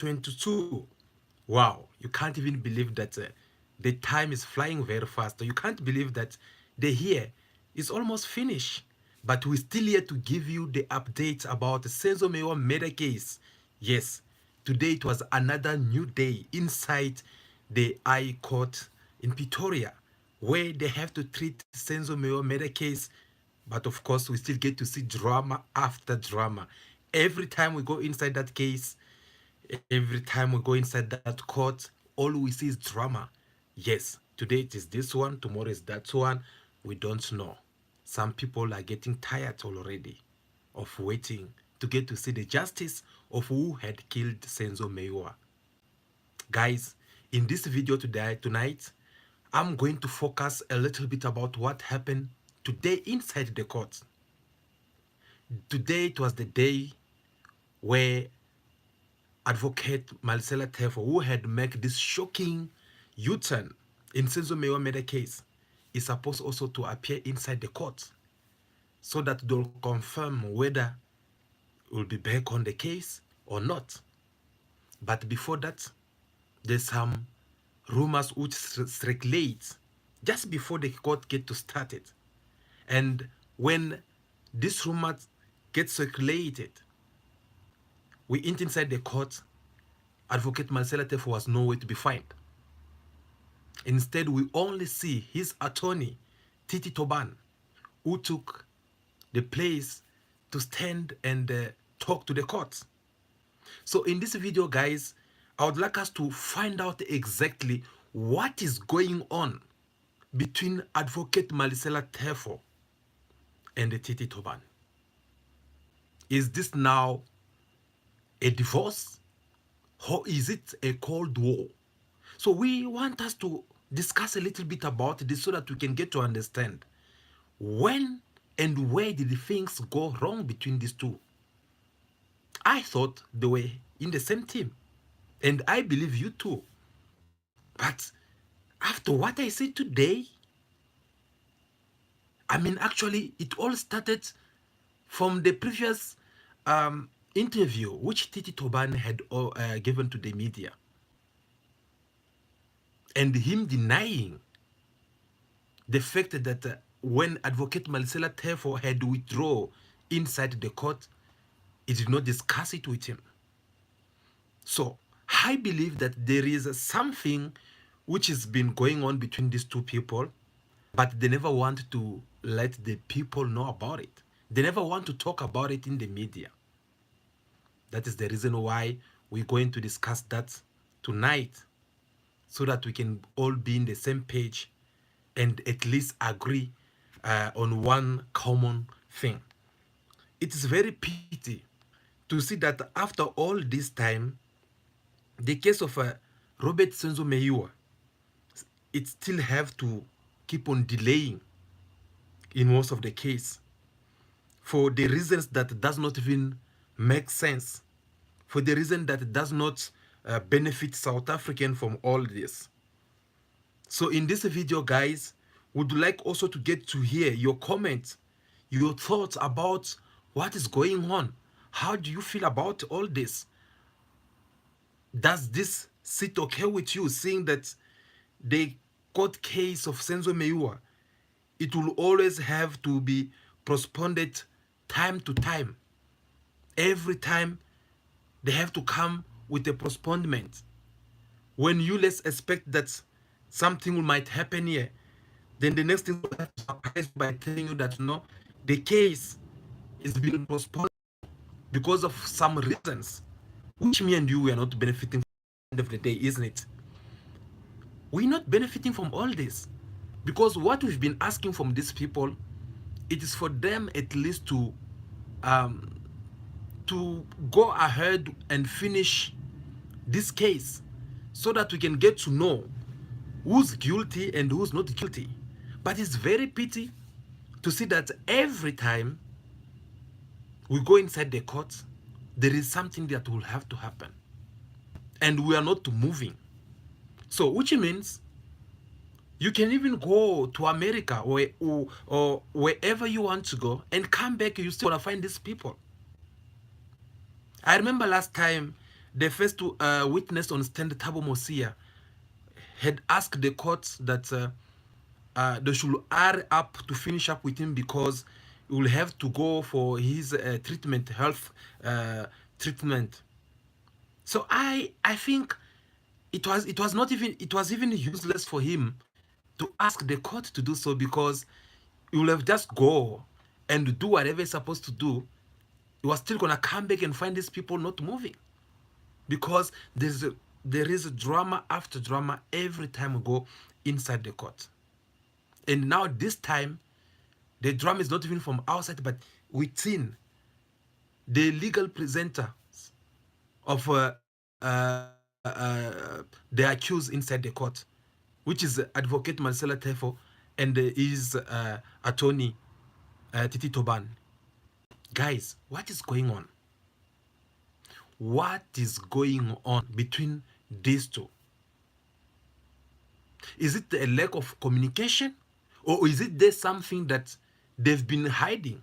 2022. Wow, you can't even believe that the time is flying very fast. You can't believe that the year is almost finished. But we're still here to give you the updates about the Senzo Meyiwa murder case. Yes, today it was another new day inside the High Court in Pretoria, where they have to treat Senzo Meyiwa murder case. But of course, we still get to see drama after drama. Every time we go inside that case, every time we go inside that court, all we see is drama. Yes, today it is this one, tomorrow is that one. We don't know. Some people are getting tired already of waiting to get to see the justice of who had killed Senzo Meyiwa. Guys, in this video tonight, I'm going to focus a little bit about what happened today inside the court. Today it was the day where Advocate Maukela Tefo, who had made this shocking U-turn in Senzo Meyiwa murder case, is supposed also to appear inside the court so that they'll confirm whether it will be back on the case or not. But before that, there's some rumors which circulate just before the court get to start it. And when this rumor gets circulated, we went inside the court. Advocate Maukela Tefo was nowhere to be found. Instead, we only see his attorney, TT Toban, who took the place to stand and talk to the court. So in this video, guys, I would like us to find out exactly what is going on between Advocate Maukela Tefo and the TT Toban. Is this now a divorce, or is it a cold war? So we want us to discuss a little bit about this so that we can get to understand when and where did things go wrong between these two. I thought they were in the same team, and I believe you too. But after what I said today, I mean, actually, it all started from the previous interview which TT Toban had given to the media, and him denying the fact that when Advocate Maukela Tefo had withdrawn inside the court, he did not discuss it with him. So I believe that there is something which has been going on between these two people, but they never want to let the people know about it. They never want to talk about it in the media. That is the reason why we're going to discuss that tonight, so that we can all be in the same page and at least agree on one common thing. It is very pity to see that after all this time, the case of Robert Senzo Meyiwa, it still have to keep on delaying in most of the case for the reasons that does not even make sense, for the reason that does not benefit South African from all this. So in this video, guys, would like also to get to hear your comments, your thoughts about what is going on. How do you feel about all this? Does this sit okay with you, seeing that the court case of Senzo Meyiwa, it will always have to be postponed time to time? Every time they have to come with a postponement. When you less expect that something might happen here, then the next thing will have to surprise by telling you that no, the case is being postponed because of some reasons, which me and you are not benefiting from at the end of the day, isn't it? We're not benefiting from all this, because what we've been asking from these people, it is for them at least to go ahead and finish this case so that we can get to know who's guilty and who's not guilty. But it's very pity to see that every time we go inside the court, there is something that will have to happen, and we are not moving. So which means you can even go to America or wherever you want to go and come back, you still want to find these people. I remember last time The first witness on stand, Thabo Mosia, had asked the court that they should hurry up to finish up with him because he will have to go for his health treatment. So I think it was even useless for him to ask the court to do so, because he will have just go and do whatever he's supposed to do. He was still gonna come back and find these people not moving, because there is drama after drama every time we go inside the court. And now this time, the drama is not even from outside, but within the legal presenter of the accused inside the court, which is Advocate Marcella Tefo and his attorney TT Toban. Guys, what is going on? What is going on between these two? Is it a lack of communication, or is it there something that they've been hiding?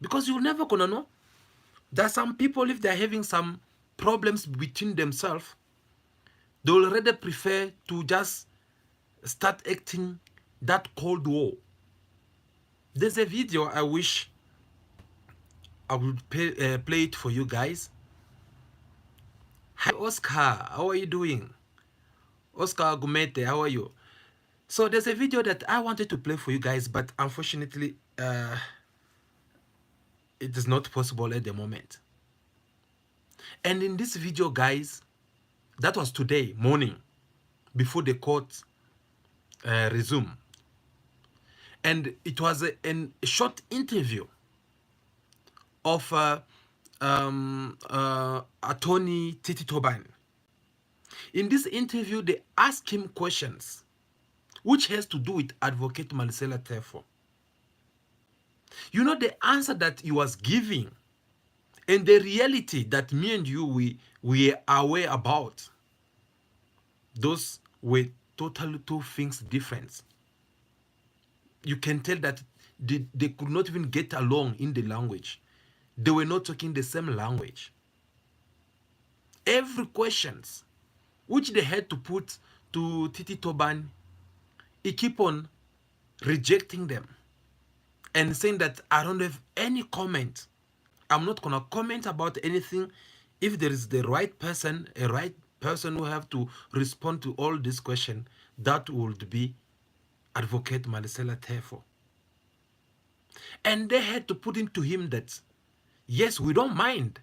Because you're never gonna know. There are some people, if they're having some problems between themselves, they'll rather prefer to just start acting that Cold War. There's a video I wish I would play it for you guys. Hi Oscar, how are you doing? Oscar Gumete, how are you? So there's a video that I wanted to play for you guys, but unfortunately it is not possible at the moment. And in this video, guys, that was today morning before the court resumed, and it was a short interview of attorney TT Thoban. In this interview, they asked him questions which has to do with Advocate Marcella Tefo. You know, the answer that he was giving and the reality that me and you we are aware about, those were totally two things different. You can tell that they could not even get along in the language. They were not talking the same language. Every questions which they had to put to Titi Toban, he keep on rejecting them and saying that I don't have any comment. I'm not gonna comment about anything. If there is the right person, a right person who have to respond to all this question, that would be Advocate Marcella Tefo. And they had to put into him that, yes, we don't mind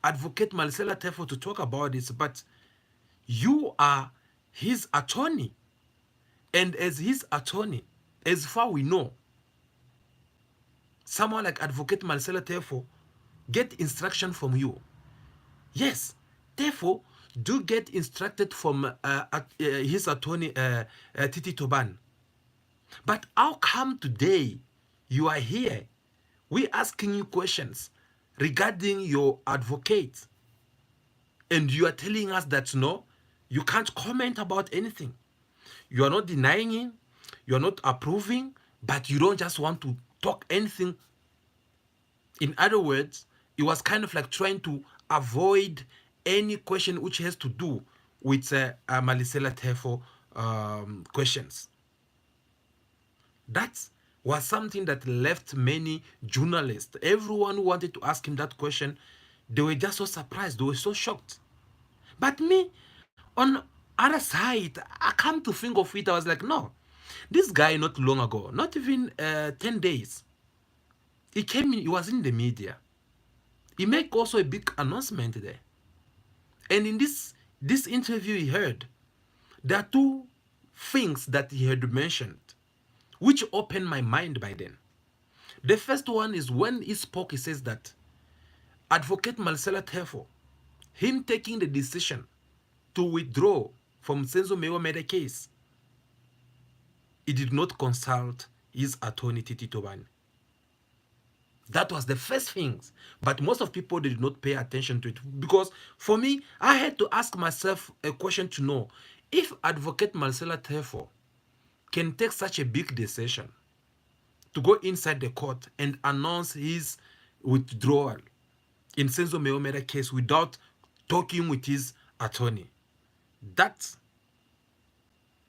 Advocate Marcella Tefo to talk about this, but you are his attorney. And as his attorney, as far we know, someone like Advocate Marcella Tefo get instruction from you. Yes, Tefo do get instructed from his attorney, Titi Toban. But how come today you are here? We asking you questions regarding your advocate, and you are telling us that no, you can't comment about anything. You are not denying him, you are not approving, but you don't just want to talk anything. In other words, it was kind of like trying to avoid any question which has to do with Marcella Tefo questions. That was something that left many journalists, everyone who wanted to ask him that question, they were just so surprised, they were so shocked. But me, on other side, I come to think of it, I was like, no, this guy not long ago, not even 10 days, he came in, he was in the media. He made also a big announcement there. And in this interview he heard, there are two things that he had mentioned, which opened my mind by then. The first one is when he spoke, he says that Advocate Marcella Tefo, him taking the decision to withdraw from Senzo Meyiwa case, he did not consult his attorney Titi Toban. That was the first thing. But most of people did not pay attention to it, because for me, I had to ask myself a question to know if Advocate Marcella Tefo can take such a big decision to go inside the court and announce his withdrawal in Senzo Meyiwa case without talking with his attorney. That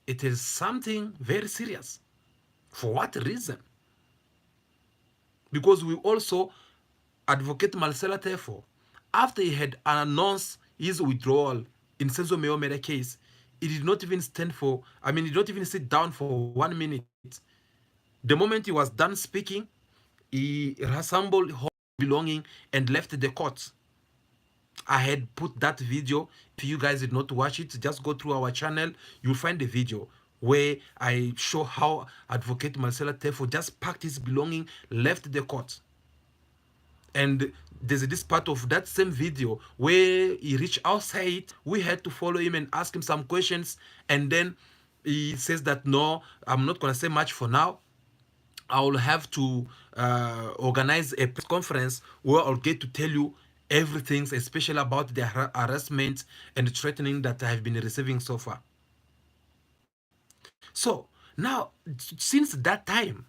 it is something very serious. For what reason? Because we also advocate Marcela Tefo, after he had announced his withdrawal in Senzo Meyiwa case, he did not even stand for, he did not even sit down for 1 minute. The moment he was done speaking, he reassembled his belonging and left the court. I had put that video. If you guys did not watch it, just go through our channel. You'll find the video where I show how Advocate Marcela Tefo just packed his belonging, left the court. And there's this part of that same video where he reached outside. We had to follow him and ask him some questions. And then he says that, no, I'm not going to say much for now. I will have to organize a press conference where I'll get to tell you everything, especially about the harassment and threatening that I have been receiving so far. So now, since that time,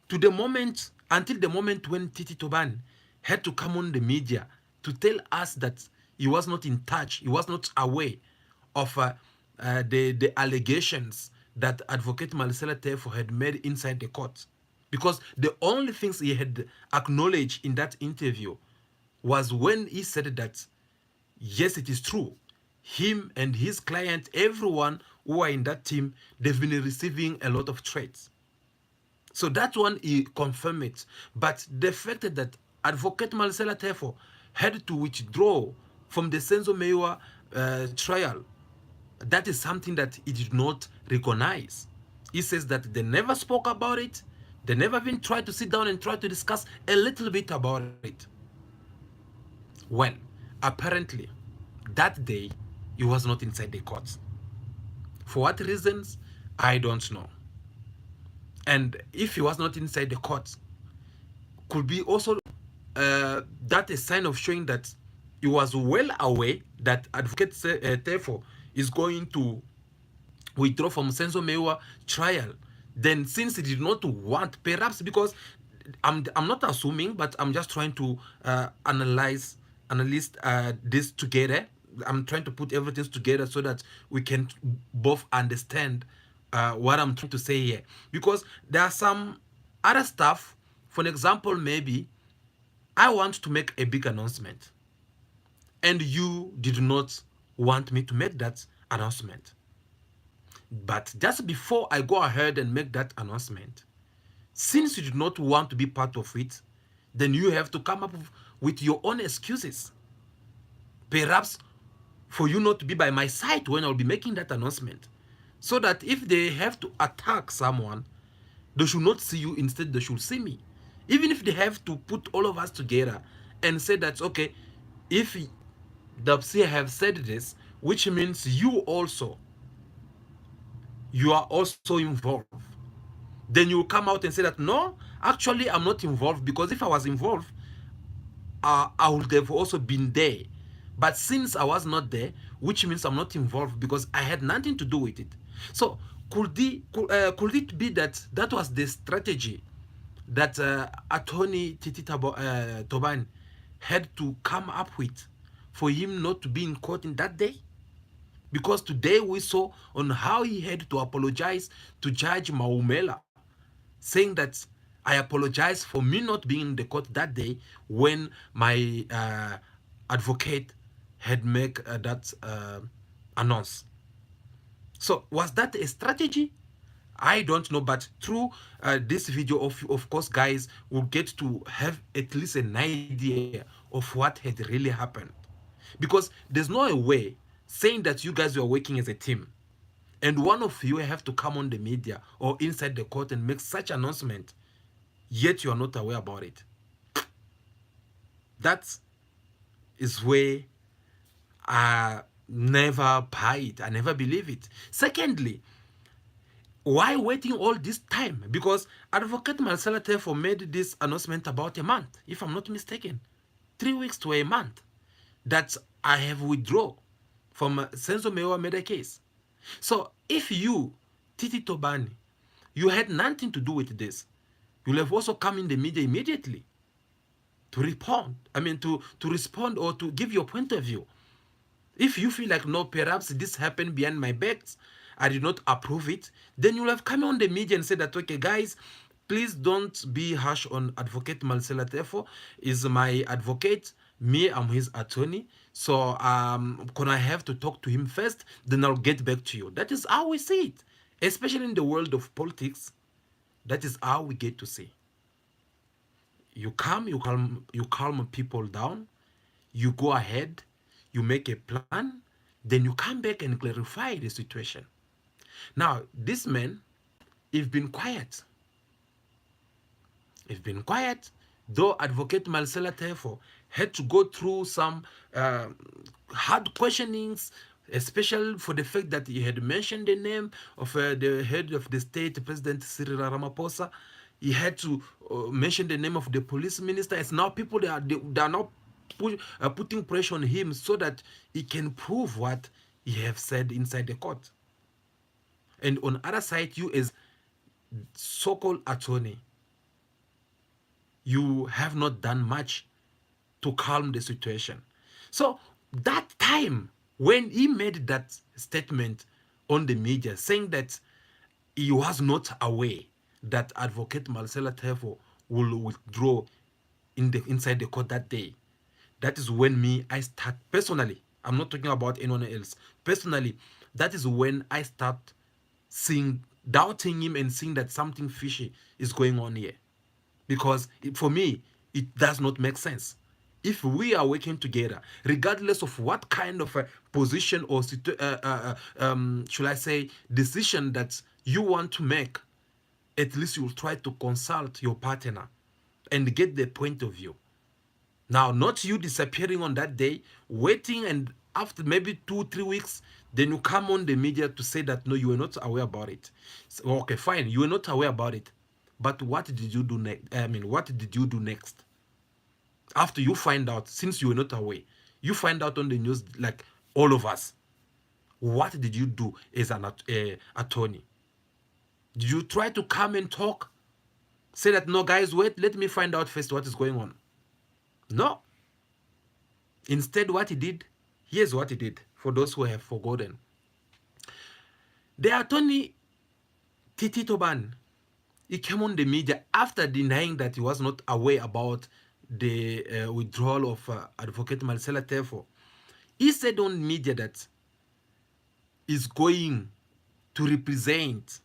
to the moment, until the moment when TT Toban had to come on the media to tell us that he was not in touch, he was not aware of the allegations that Advocate Marcela Tefo had made inside the court. Because the only things he had acknowledged in that interview was when he said that, yes, it is true. Him and his client, everyone who are in that team, they've been receiving a lot of threats. So that one, he confirmed it. But the fact that Advocate Marcela Tefo had to withdraw from the Senzo Meyiwa trial, that is something that he did not recognize. He says that they never spoke about it. They never even tried to sit down and try to discuss a little bit about it. Well, apparently, that day, he was not inside the court. For what reasons? I don't know. And if he was not inside the court, could be also that a sign of showing that he was well aware that Advocate Tefo is going to withdraw from Senzo Meyiwa trial. Then since he did not want, perhaps because I'm not assuming, but I'm just trying to analyze this together. I'm trying to put everything together so that we can both understand what I'm trying to say here. Because there are some other stuff. For example, maybe I want to make a big announcement and you did not want me to make that announcement. But just before I go ahead and make that announcement, since you do not want to be part of it, then you have to come up with your own excuses. Perhaps for you not to be by my side when I'll be making that announcement. So that if they have to attack someone, they should not see you, instead they should see me. Even if they have to put all of us together and say that, okay, if the PSI have said this, which means you are also involved. Then you come out and say that, no, actually I'm not involved, because if I was involved, I would have also been there. But since I was not there, which means I'm not involved because I had nothing to do with it. So could it be that that was the strategy that attorney TT Toban had to come up with for him not to be in court in that day? Because today we saw on how he had to apologize to Judge Maukela, saying that I apologize for me not being in the court that day when my advocate had made that announce. So was that a strategy? I don't know, but through this video, of course, guys will get to have at least an idea of what had really happened. Because there's no way saying that you guys were working as a team and one of you have to come on the media or inside the court and make such announcement, yet you are not aware about it. That is where I never buy it. I never believe it. Secondly, why waiting all this time? Because Advocate Marcela Tefo made this announcement about a month, if I'm not mistaken. 3 weeks to a month that I have withdrawn from Senzo Meyiwa case. So if you, TT Tobane, you had nothing to do with this, you'll have also come in the media immediately to respond. To respond or to give your point of view. If you feel like, no, perhaps this happened behind my back, I did not approve it, then you'll have come on the media and said that, okay, guys, please don't be harsh on Advocate Maukela Tefo. Is my advocate. Me, I'm his attorney. So can I have to talk to him first? Then I'll get back to you. That is how we see it. Especially in the world of politics, that is how we get to see. You come, you calm people down, you go ahead, you make a plan, then you come back and clarify the situation. Now, this man, he's been quiet. He's been quiet, though Advocate Maukela Tefo had to go through some hard questionings, especially for the fact that he had mentioned the name of the head of the state, President Cyril Ramaphosa. He had to mention the name of the police minister. It's now people they are now putting pressure on him so that he can prove what he have said inside the court. And on the other side, you as so-called attorney, you have not done much to calm the situation. So that time when he made that statement on the media saying that he was not aware that Advocate Maukela Tefo will withdraw inside the court that day, that is when I start personally, I'm not talking about anyone else, personally, that is when I start doubting him and seeing that something fishy is going on here. Because for me, it does not make sense. If we are working together, regardless of what kind of a position or should I say decision that you want to make, at least you'll try to consult your partner and get their point of view. Now, not you disappearing on that day, waiting, and after maybe 2-3 weeks, then you come on the media to say that no, you were not aware about it. So, okay, fine, you were not aware about it, but what did you do next? What did you do next? After you find out, since you were not aware, you find out on the news like all of us. What did you do as an attorney? Did you try to come and talk? Say that, no, guys, wait, let me find out first what is going on. No. Instead, what he did, here's what he did, for those who have forgotten. The attorney, TT Thoban, he came on the media after denying that he was not aware about the withdrawal of Advocate Maukela Tefo. He said on media that he's going to represent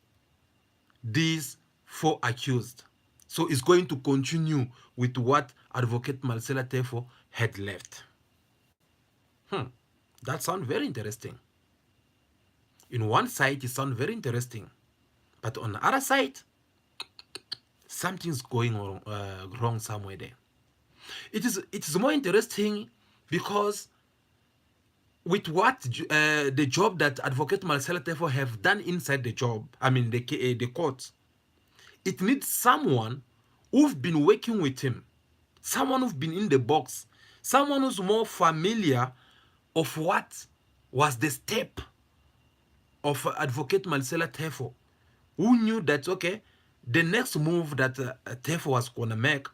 these 4 accused. So he's going to continue with what Advocate Maukela Tefo had left. That sounds very interesting. In one side, it sounds very interesting. But on the other side, something's going wrong somewhere there. It is more interesting because with what the job that Advocate Maukela Tefo have done inside the job, the court, it needs someone who's been working with him, someone who's been in the box, someone who's more familiar of what was the step of Advocate Maukela Tefo, who knew that, okay, the next move that Tefo was going to make,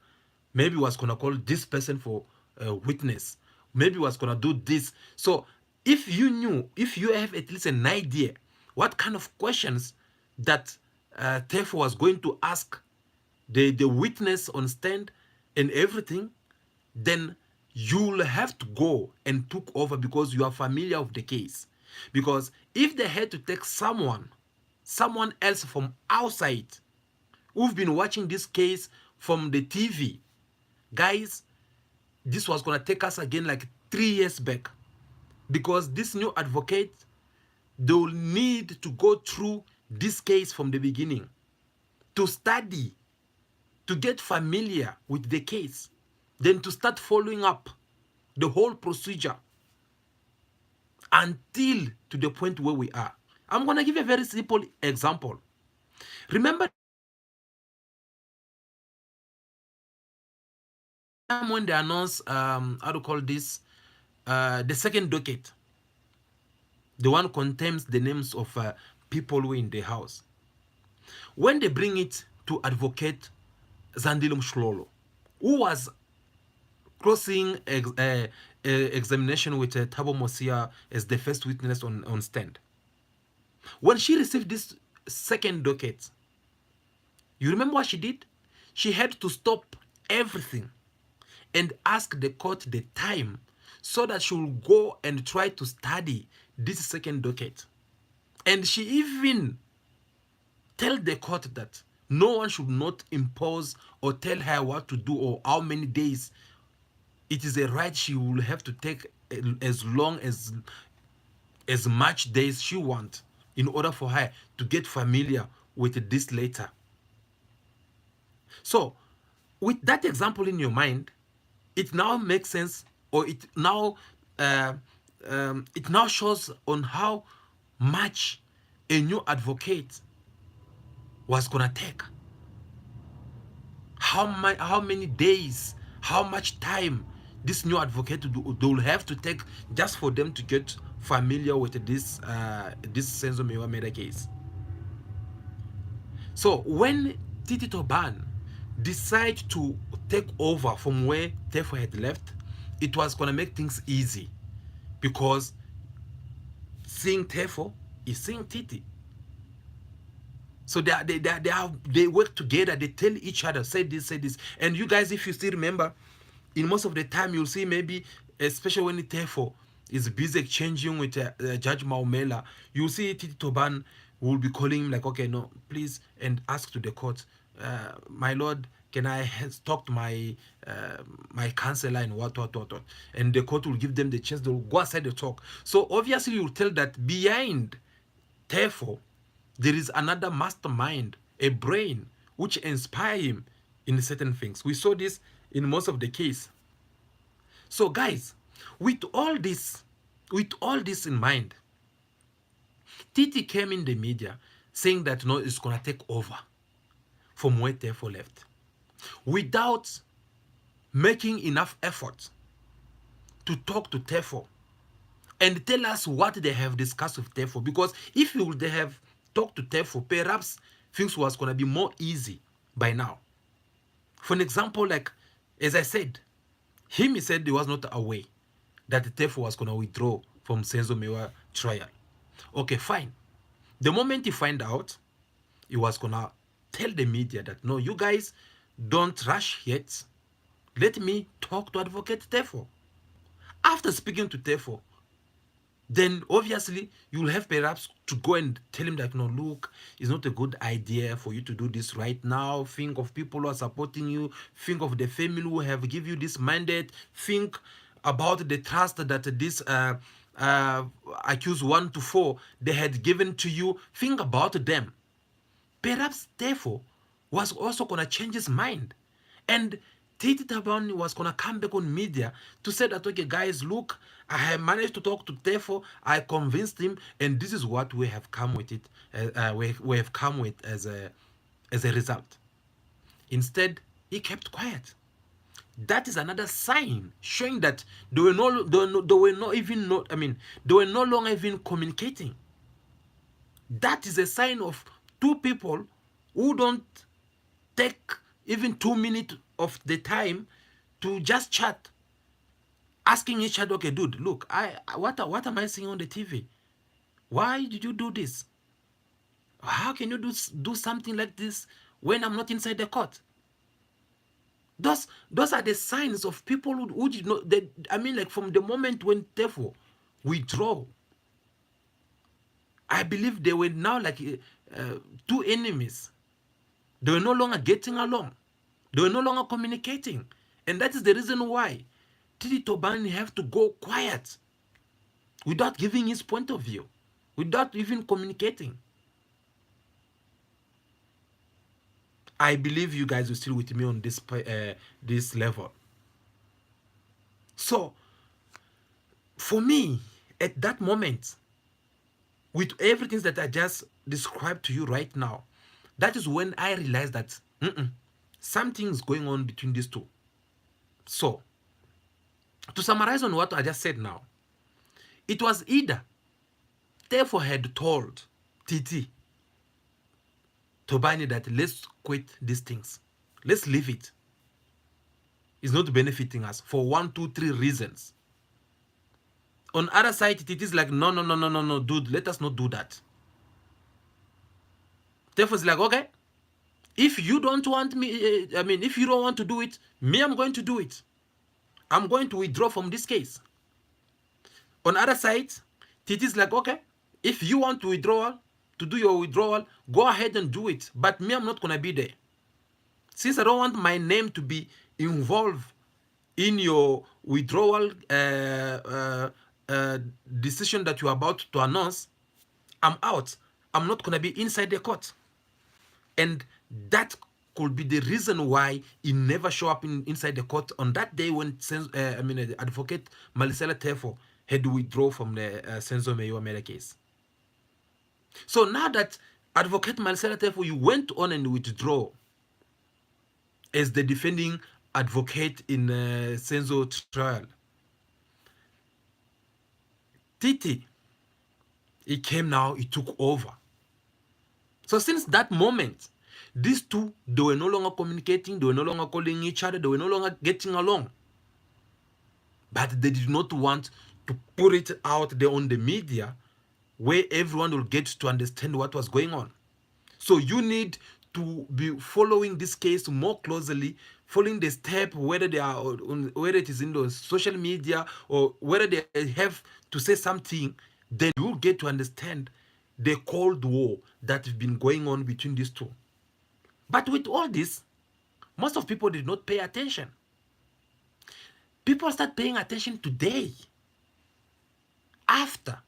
maybe was going to call this person for witness, maybe was going to do this. So if you have at least an idea what kind of questions that Tefo was going to ask the witness on stand and everything, then you'll have to go and took over because you are familiar with the case. Because if they had to take someone else from outside who've been watching this case from the TV, guys, this was going to take us again like 3 years back. Because this new advocate, they'll need to go through this case from the beginning, to study, to get familiar with the case, then to start following up the whole procedure until to the point where we are. I'm going to give a very simple example. Remember when they announced, how to call this, the second docket, the one contains the names of people who are in the house. When they bring it to Advocate Zandile Mshlolo, who was crossing examination with Thabo Mosia as the first witness on stand. When she received this second docket, you remember what she did? She had to stop everything and ask the court the time so that she will go and try to study this second docket. And she even tell the court that no one should not impose or tell her what to do or how many days. It is a right she will have to take as long as much days she wants in order for her to get familiar with this letter. So with that example in your mind, it now makes sense, or it now shows on how much a new advocate was gonna take, how many days, how much time this new advocate they'll have to take just for them to get familiar with this Senzo Meyiwa murder case. So when TT Toban decide to take over from where Tefo had left, it was gonna make things easy, because seeing Tefo is seeing TT. So they work together. They tell each other, say this, say this. And you guys, if you still remember, in most of the time you'll see, maybe especially when Tefo is busy exchanging with Judge Maukela, you'll see Titi Toban will be calling him like, okay, no, please, and ask to the court, my lord, can I talk to my my counselor and what. And the court will give them the chance. They'll go outside the talk. So obviously you'll tell that behind Tefo there is another mastermind, a brain, which inspire him in certain things. We saw this in most of the case. So guys, with all this in mind, Titi came in the media saying that no, it's gonna take over from where Tefo left, without making enough effort to talk to Tefo and tell us what they have discussed with Tefo. Because if they have talked to Tefo, perhaps things was gonna be more easy by now. For an example, like as I said, he said he was not aware that Tefo was gonna withdraw from Senzo Meyiwa trial. Okay, fine. The moment he find out, he was gonna tell the media that no, you guys don't rush yet. Let me talk to Advocate Tefo. After speaking to Tefo, then obviously you'll have perhaps to go and tell him that no, look, it's not a good idea for you to do this right now. Think of people who are supporting you. Think of the family who have given you this mandate. Think about the trust that this accused 1 to 4 they had given to you. Think about them. Perhaps Tefo was also gonna change his mind, and Titi Toban was gonna come back on media to say that, okay, guys, look, I have managed to talk to Tefo, I convinced him, and this is what we have come with it. We have come with as a result. Instead, he kept quiet. That is another sign showing that they were no longer even communicating. That is a sign of two people who don't take even 2 minutes of the time to just chat, asking each other, okay, dude, look, what am I seeing on the TV? Why did you do this? How can you do something like this when I'm not inside the court? Those are the signs of people who did not. Like from the moment when Tefo withdraw, I believe they were now like two enemies. They were no longer getting along. They were no longer communicating. And that is the reason why Titi Toban have to go quiet without giving his point of view, without even communicating. I believe you guys are still with me on this level. So, for me, at that moment, with everything that I just described to you right now, that is when I realized that something is going on between these two. So, to summarize on what I just said now, it was either Tefo had told TT Tobani that let's quit these things. Let's leave it. It's not benefiting us for 1, 2, 3 reasons. On other side, it is like, no, no, no, no, no, no, dude, let us not do that. Tefo is like, okay, if you don't want me, if you don't want to do it, me, I'm going to do it. I'm going to withdraw from this case. On other side, Titi is like, okay, if you want to do your withdrawal, go ahead and do it. But me, I'm not going to be there. Since I don't want my name to be involved in your withdrawal decision that you're about to announce, I'm out. I'm not going to be inside the court. And that could be the reason why he never show up inside the court on that day when the advocate Maukela Tefo had to withdraw from the Senzo Meyiwa murder case. So now that advocate Maukela Tefo, you went on and withdraw as the defending advocate in Senzo trial, TT, he came now, he took over. So since that moment, these two, they were no longer communicating, they were no longer calling each other, they were no longer getting along. But they did not want to put it out there on the media where everyone will get to understand what was going on. So you need to be following this case more closely, following the step, whether they are whether it is in the social media or whether they have to say something, then you'll get to understand the Cold War that's been going on between these two. But with all this, most of people did not pay attention. People start paying attention today after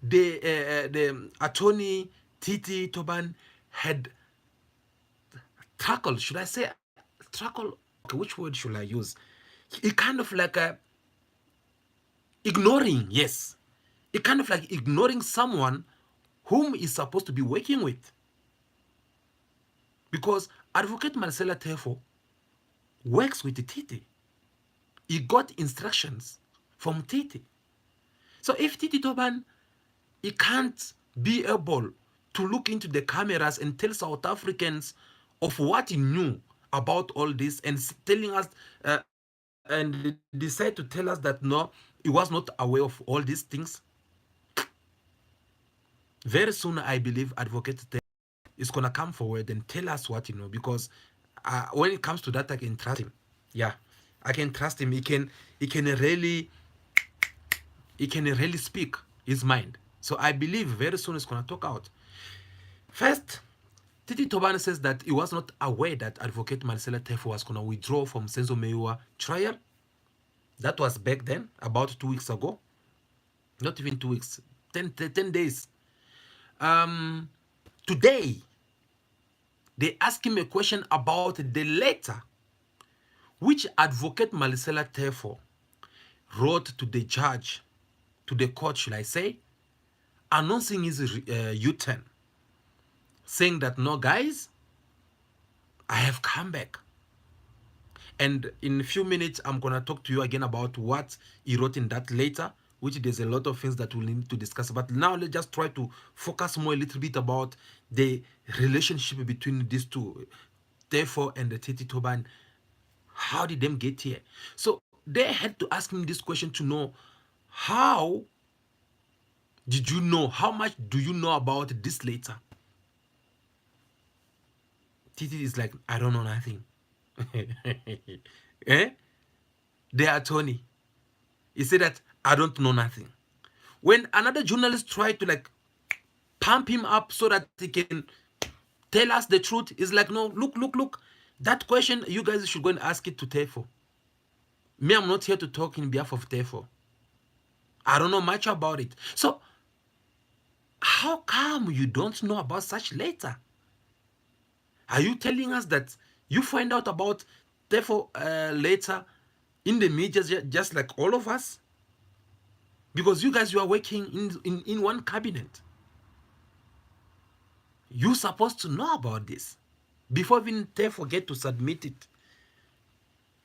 the attorney TT Toban had tackled, should I say tackle? Okay, which word should I use? It kind of like ignoring, yes. It kind of like ignoring someone whom he's supposed to be working with. Because Advocate Maukela Tefo works with the TT. He got instructions from TT. So if TT Toban, he can't be able to look into the cameras and tell South Africans of what he knew about all this and telling us and decide to tell us that no, he was not aware of all these things. Very soon, I believe Advocate is going to come forward and tell us what he knows, because when it comes to that, I can trust him. Yeah, I can trust him. He can really speak his mind. So I believe very soon it's going to talk out. First, TT Toban says that he was not aware that Advocate Maukela Tefo was going to withdraw from Senzo Meyiwa trial. That was back then, about 2 weeks ago. Not even 2 weeks, 10 days. Today, they ask him a question about the letter which Advocate Maukela Tefo wrote to the judge, to the court, should I say, announcing his U-turn, saying that, no, guys, I have come back. And in a few minutes, I'm going to talk to you again about what he wrote in that letter, which there's a lot of things that we'll need to discuss. But now let's just try to focus more a little bit about the relationship between these two, Tefo and the TT Toban. How did them get here? So they had to ask him this question to know, how did you know? How much do you know about this letter? TT is like, I don't know nothing. Eh? The attorney, he said that I don't know nothing. When another journalist tried to like pump him up so that he can tell us the truth, he's like, no, look. That question, you guys should go and ask it to Tefo. Me, I'm not here to talk in behalf of Tefo. I don't know much about it. So, how come you don't know about such letter? Are you telling us that you find out about Tefo later in the media, just like all of us? Because you guys, you are working in one cabinet. You're supposed to know about this. Before even Tefo get to submit it,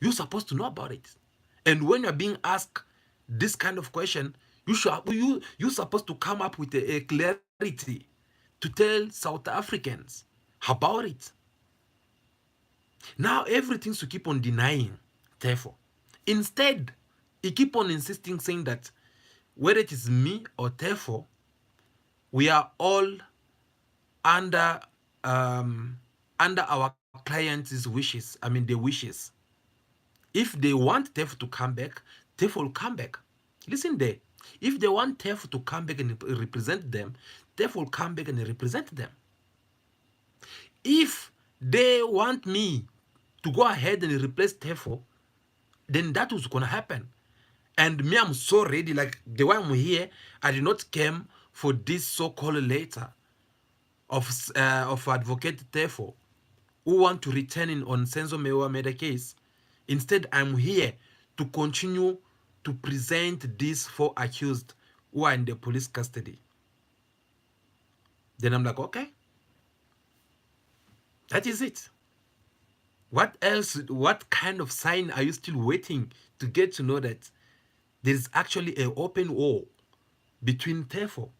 you're supposed to know about it. And when you're being asked this kind of question, you're supposed to come up with a clarity to tell South Africans about it. Now everything's to keep on denying Tefo. Instead, He keep on insisting, saying that whether it is me or Tefo, we are all under under our clients' wishes. I mean, their wishes. If they want Tefo to come back, Tefo will come back. Listen there. If they want Tefo to come back and represent them, Tefo will come back and represent them. If they want me to go ahead and replace Tefo, then that was gonna happen. And me, I'm so ready. Like the way I'm here, I did not came for this so-called letter of Advocate Tefo, who want to return in on Senzo Meyiwa murder case. Instead, I'm here to continue to present these 4 accused who are in the police custody. Then I'm like, okay, that is it. What else? What kind of sign are you still waiting to get to know that there is actually an open war between Tefo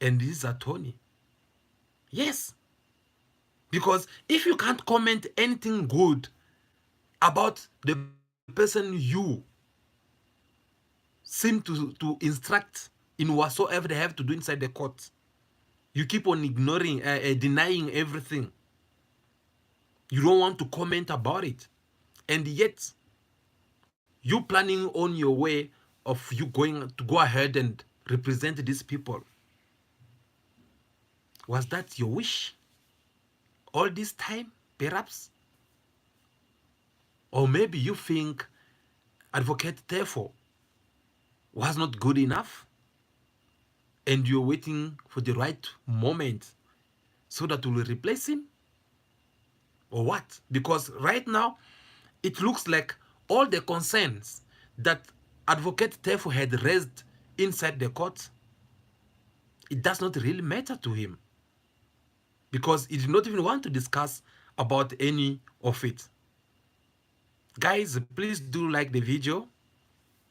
and his attorney? Yes. Because if you can't comment anything good about the person you seem to instruct in whatsoever they have to do inside the court, you keep on ignoring, denying everything. You don't want to comment about it. And yet, you planning on your way of you going to go ahead and represent these people. Was that your wish? All this time, perhaps? Or maybe you think Advocate Tefo was not good enough and you're waiting for the right moment so that you will replace him? Or what? Because right now, it looks like all the concerns that Advocate Tefo had raised inside the court, it does not really matter to him because he did not even want to discuss about any of it. Guys, please do like the video.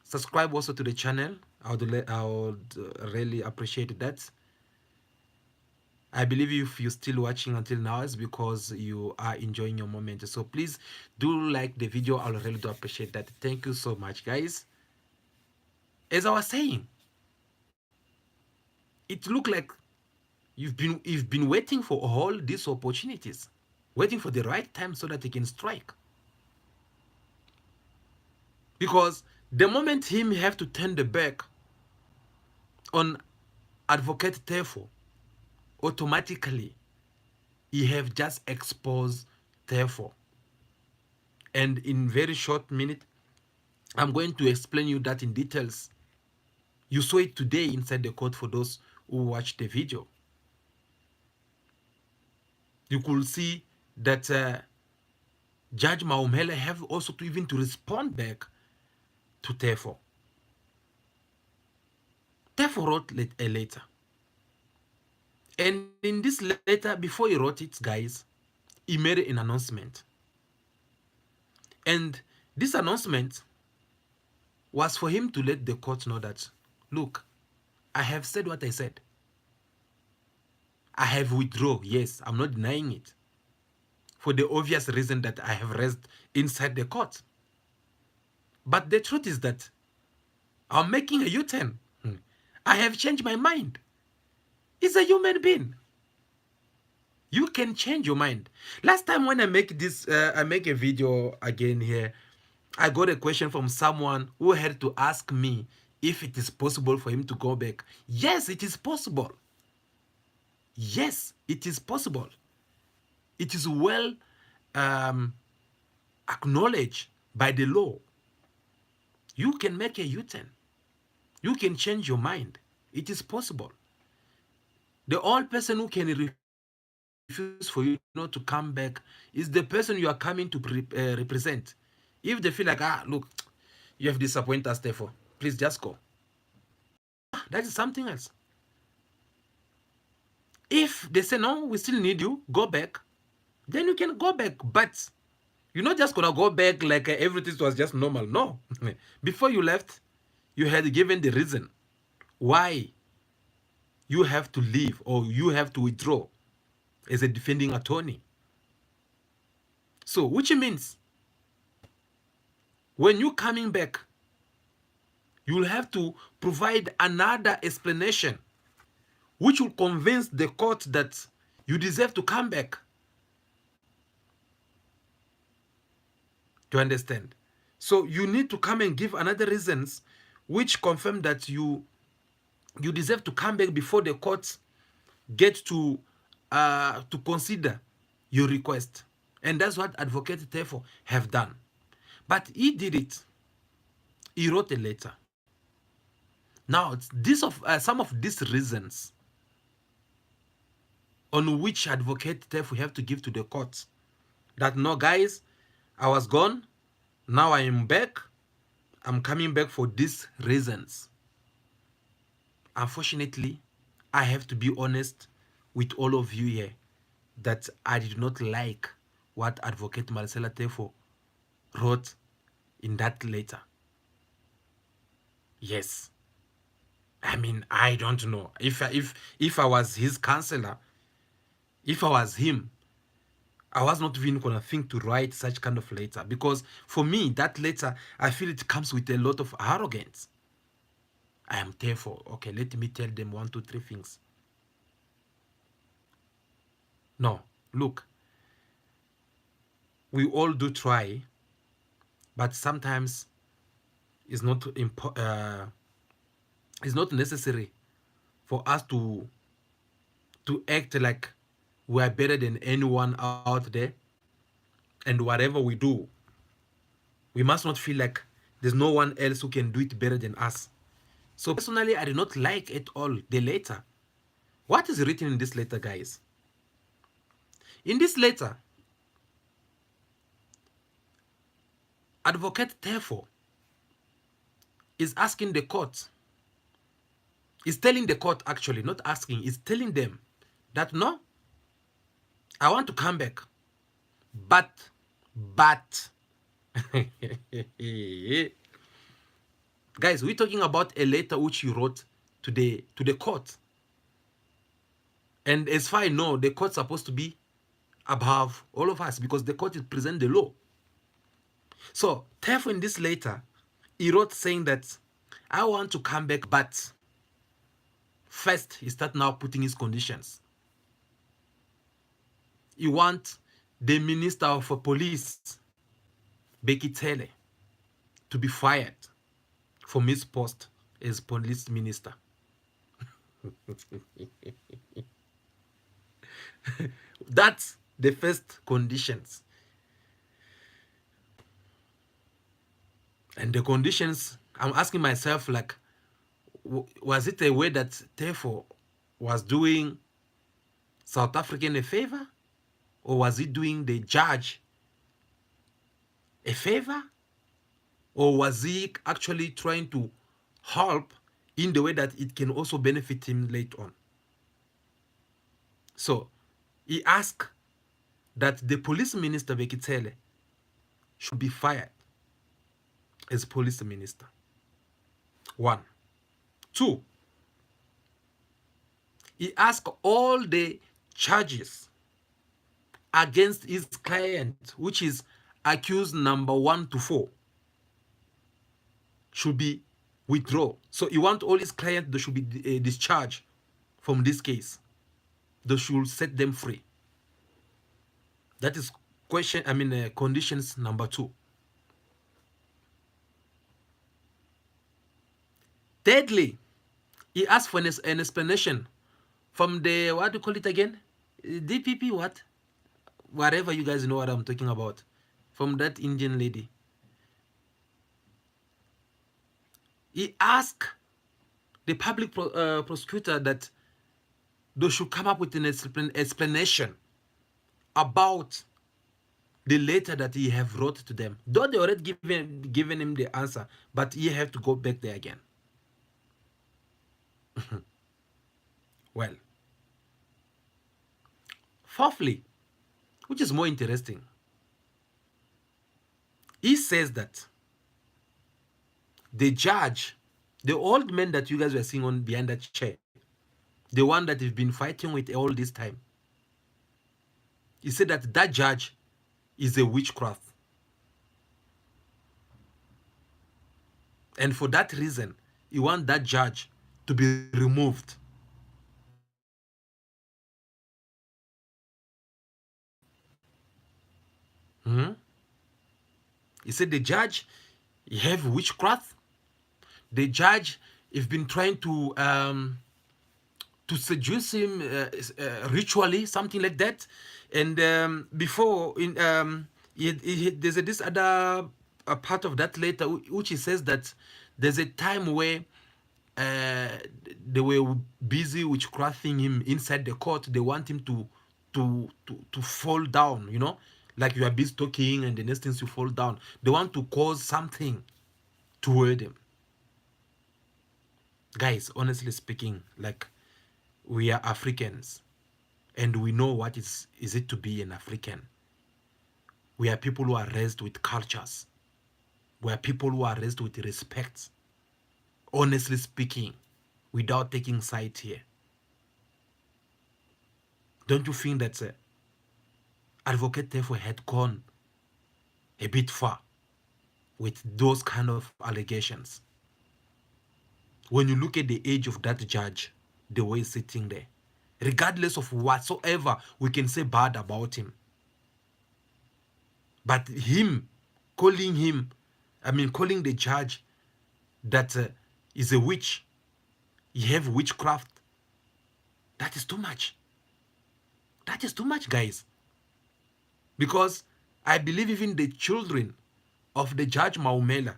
Subscribe also to the channel. I would really appreciate that. I believe if you're still watching until now, it's because you are enjoying your moment. So please do like the video. I really do appreciate that. Thank you so much, guys. As I was saying, it looked like you've been waiting for all these opportunities, waiting for the right time so that he can strike. Because the moment him have to turn the back on Advocate Tefo, automatically he have just exposed Tefo. And in very short minute, I'm going to explain you that in details. You saw it today inside the court for those who watched the video. You could see that Judge Maukela have also to even to respond back to Tefo. Tefo wrote a letter. And in this letter, before he wrote it, guys, he made an announcement. And this announcement was for him to let the court know that, look, I have said what I said. I have withdrawn. Yes, I'm not denying it. For the obvious reason that I have raised inside the court. But the truth is that I'm making a U-turn. I have changed my mind. It's a human being. You can change your mind. Last time when I make this, I make a video again here, I got a question from someone who had to ask me if it is possible for him to go back. Yes, it is possible. Yes, it is possible. It is well acknowledged by the law. You can make a U-turn. You can change your mind. It is possible. The only person who can refuse for you not to come back is the person you are coming to represent. If they feel like, look, you have disappointed us, therefore, please just go. That is something else. If they say, no, we still need you, go back, then you can go back. But you're not just going to go back like everything was just normal. No. Before you left, you had given the reason why you have to leave or you have to withdraw as a defending attorney. So, which means when you're coming back, You will have to provide another explanation which will convince the court that you deserve to come back. To understand? So you need to come and give another reasons which confirm that you deserve to come back before the courts get to consider your request. And that's what Advocate Tefo have done. But he did it. He wrote a letter. Now, some of these reasons on which Advocate Tefo have to give to the court that, no, guys, I was gone, now I am back, I'm coming back for these reasons. Unfortunately, I have to be honest with all of you here that I did not like what Advocate Marcela Tefo wrote in that letter. Yes. I mean, I don't know. If I was his counselor, if I was him, I was not even gonna think to write such kind of letter, because for me, that letter, I feel it comes with a lot of arrogance. I am Tefo. Okay, let me tell them 1, 2, 3 things. No, look, we all do try, but sometimes it's not necessary for us to act like we are better than anyone out there. And whatever we do, we must not feel like there's no one else who can do it better than us. So personally, I did not like at all the letter. What is written in this letter, guys? In this letter, Advocate Tefo is asking the court, is telling the court, actually, not asking, is telling them that, no, I want to come back. But, guys, we're talking about a letter which you wrote to the court. And as far as I know, the court's supposed to be above all of us because the court is present the law. So, Tefo in this letter, he wrote saying that I want to come back, but first he start now putting his conditions. He want the Minister of Police, Bekitele, to be fired from his post as police minister. That's the first conditions. And the conditions, I'm asking myself, like, was it a way that Tefo was doing South African a favor? Or was he doing the judge a favor? Or was he actually trying to help in the way that it can also benefit him later on? So he asked that the police minister, Bekitele, should be fired as police minister. 1. 2, he asked all the charges against his client, which is accused number 1 to 4, should be withdrawn. So he want all his clients, they should be discharged from this case. They should set them free. That is conditions number 2. Thirdly, he asked for an explanation from the, what do you call it again? DPP, what? Whatever, you guys know what I'm talking about. From that Indian lady. He asked the public prosecutor that they should come up with an explanation about the letter that he have wrote to them. Though they already given him the answer, but he have to go back there again. Well, fourthly, which is more interesting, he says that the judge, the old man that you guys were seeing on behind that chair, the one that you've been fighting with all this time, he said that that judge is a witchcraft. And for that reason, you want that judge to be removed. Hmm? He said the judge, he have witchcraft. The judge, have been trying to seduce him ritually, something like that. And before, in there's this other part of that letter which he says that there's a time where uh, they were busy witchcrafting him inside the court. They want him to fall down, you know, like you are busy talking and the next thing you fall down. They want to cause something toward him. Guys, honestly speaking, like, we are Africans and we know what is it to be an African. We are people who are raised with cultures. We are people who are raised with respect. Honestly speaking, without taking side here. Don't you think that Advocate Tefo had gone a bit far with those kind of allegations? When you look at the age of that judge, the way he's sitting there, regardless of whatsoever we can say bad about him, but him, calling the judge that is a witch, you have witchcraft, that is too much. That is too much, guys. Because I believe even the children of the judge Maukela,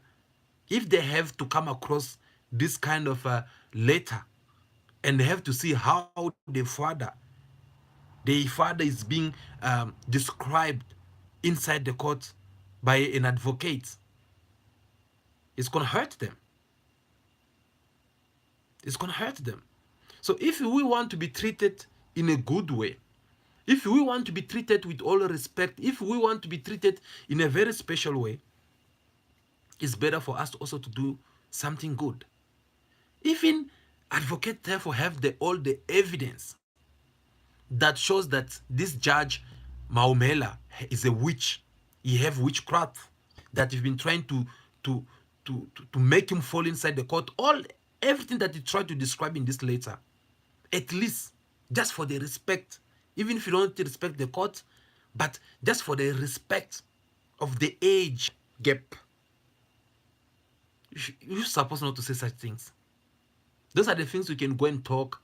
if they have to come across this kind of letter and they have to see how the father is being described inside the court by an advocate, it's going to hurt them. It's going to hurt them. So if we want to be treated in a good way, if we want to be treated with all respect, if we want to be treated in a very special way, it's better for us also to do something good. Even Advocate therefore have all the evidence that shows that this judge Maukela is a witch. He have witchcraft that have been trying to make him fall inside the court. Everything that he tried to describe in this letter, at least just for the respect, even if you don't respect the court, but just for the respect of the age gap, you're supposed not to say such things. Those are the things we can go and talk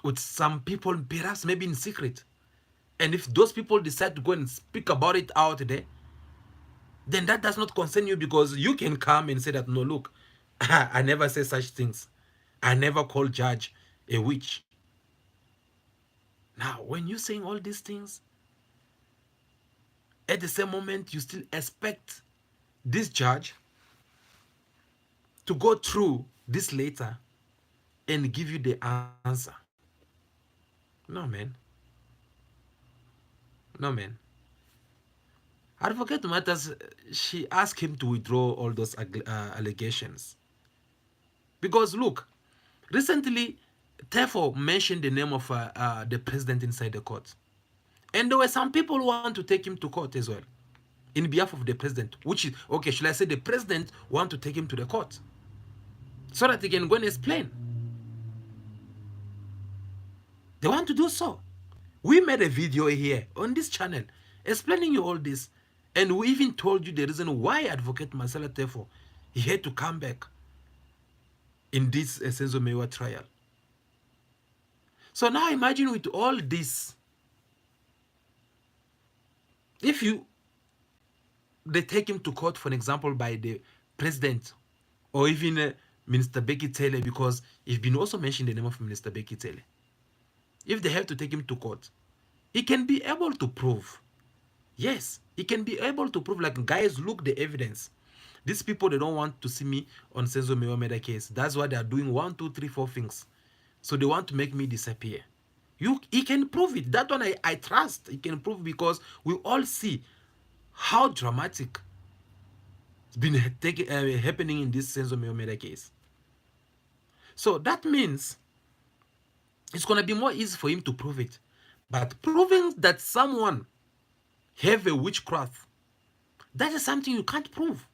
with some people, perhaps maybe in secret. And if those people decide to go and speak about it out there, then that does not concern you, because you can come and say that, no, look, I never say such things. I never call judge a witch. Now, when you're saying all these things, at the same moment, you still expect this judge to go through this letter and give you the answer. No, man. No, man. Advocate Matters, she asked him to withdraw all those allegations. Because, look, recently, Tefo mentioned the name of the president inside the court. And there were some people who want to take him to court as well, in behalf of the president, which is, okay, should I say the president want to take him to the court so that he can go and explain. They want to do so. We made a video here on this channel explaining you all this, and we even told you the reason why Advocate Marcella Tefo, he had to come back in this Senzo Meyiwa trial. So now imagine with all this, if they take him to court, for example, by the president or even Minister Beki Tele, because he's been also mentioned the name of Minister Beki Tele. If they have to take him to court, he can be able to prove. Yes, he can be able to prove, like, guys, look the evidence. These people, they don't want to see me on Senzo Meyiwa case. That's why they are doing 1, 2, 3, 4 things. So they want to make me disappear. He can prove it. That one I trust. He can prove, because we all see how dramatic it's been happening in this Senzo Meyiwa case. So that means it's going to be more easy for him to prove it. But proving that someone have a witchcraft, that is something you can't prove.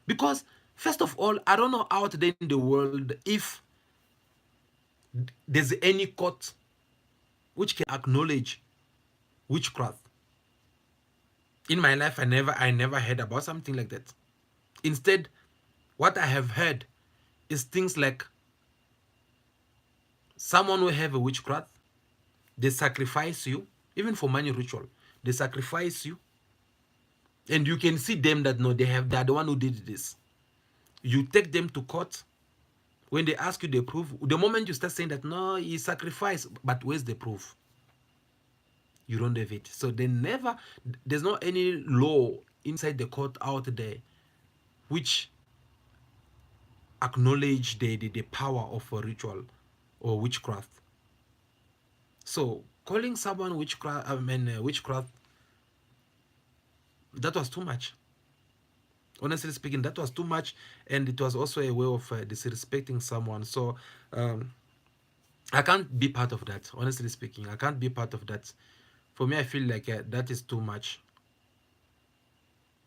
Because First of all, I don't know out there in the world if there's any court which can acknowledge witchcraft. In my life, I never heard about something like that. Instead, what I have heard is things like someone will have a witchcraft, they sacrifice you, even for money ritual, they sacrifice you, and you can see them that no, they are the one who did this. You take them to court. When they ask you the proof, the moment you start saying that no, he sacrificed, but where's the proof? You don't have it. So there's not any law inside the court out there which acknowledge the power of a ritual or witchcraft. So calling someone witchcraft, that was too much. Honestly speaking, that was too much, and it was also a way of disrespecting someone. So I can't be part of that. Honestly speaking, I can't be part of that. For me, I feel like that is too much.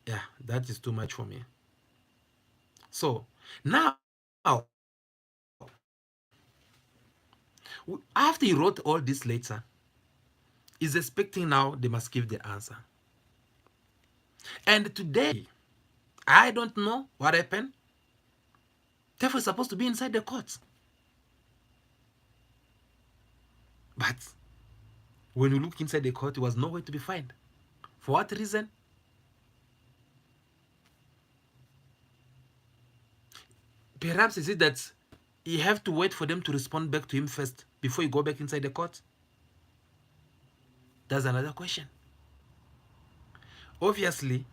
Yeah, that is too much for me. So now, after he wrote all this later, he's expecting now they must give the answer. And today, I don't know what happened. Tefo is supposed to be inside the court. But when you look inside the court, he was nowhere to be found. For what reason? Perhaps is it that you have to wait for them to respond back to him first before you go back inside the court? That's another question. Obviously,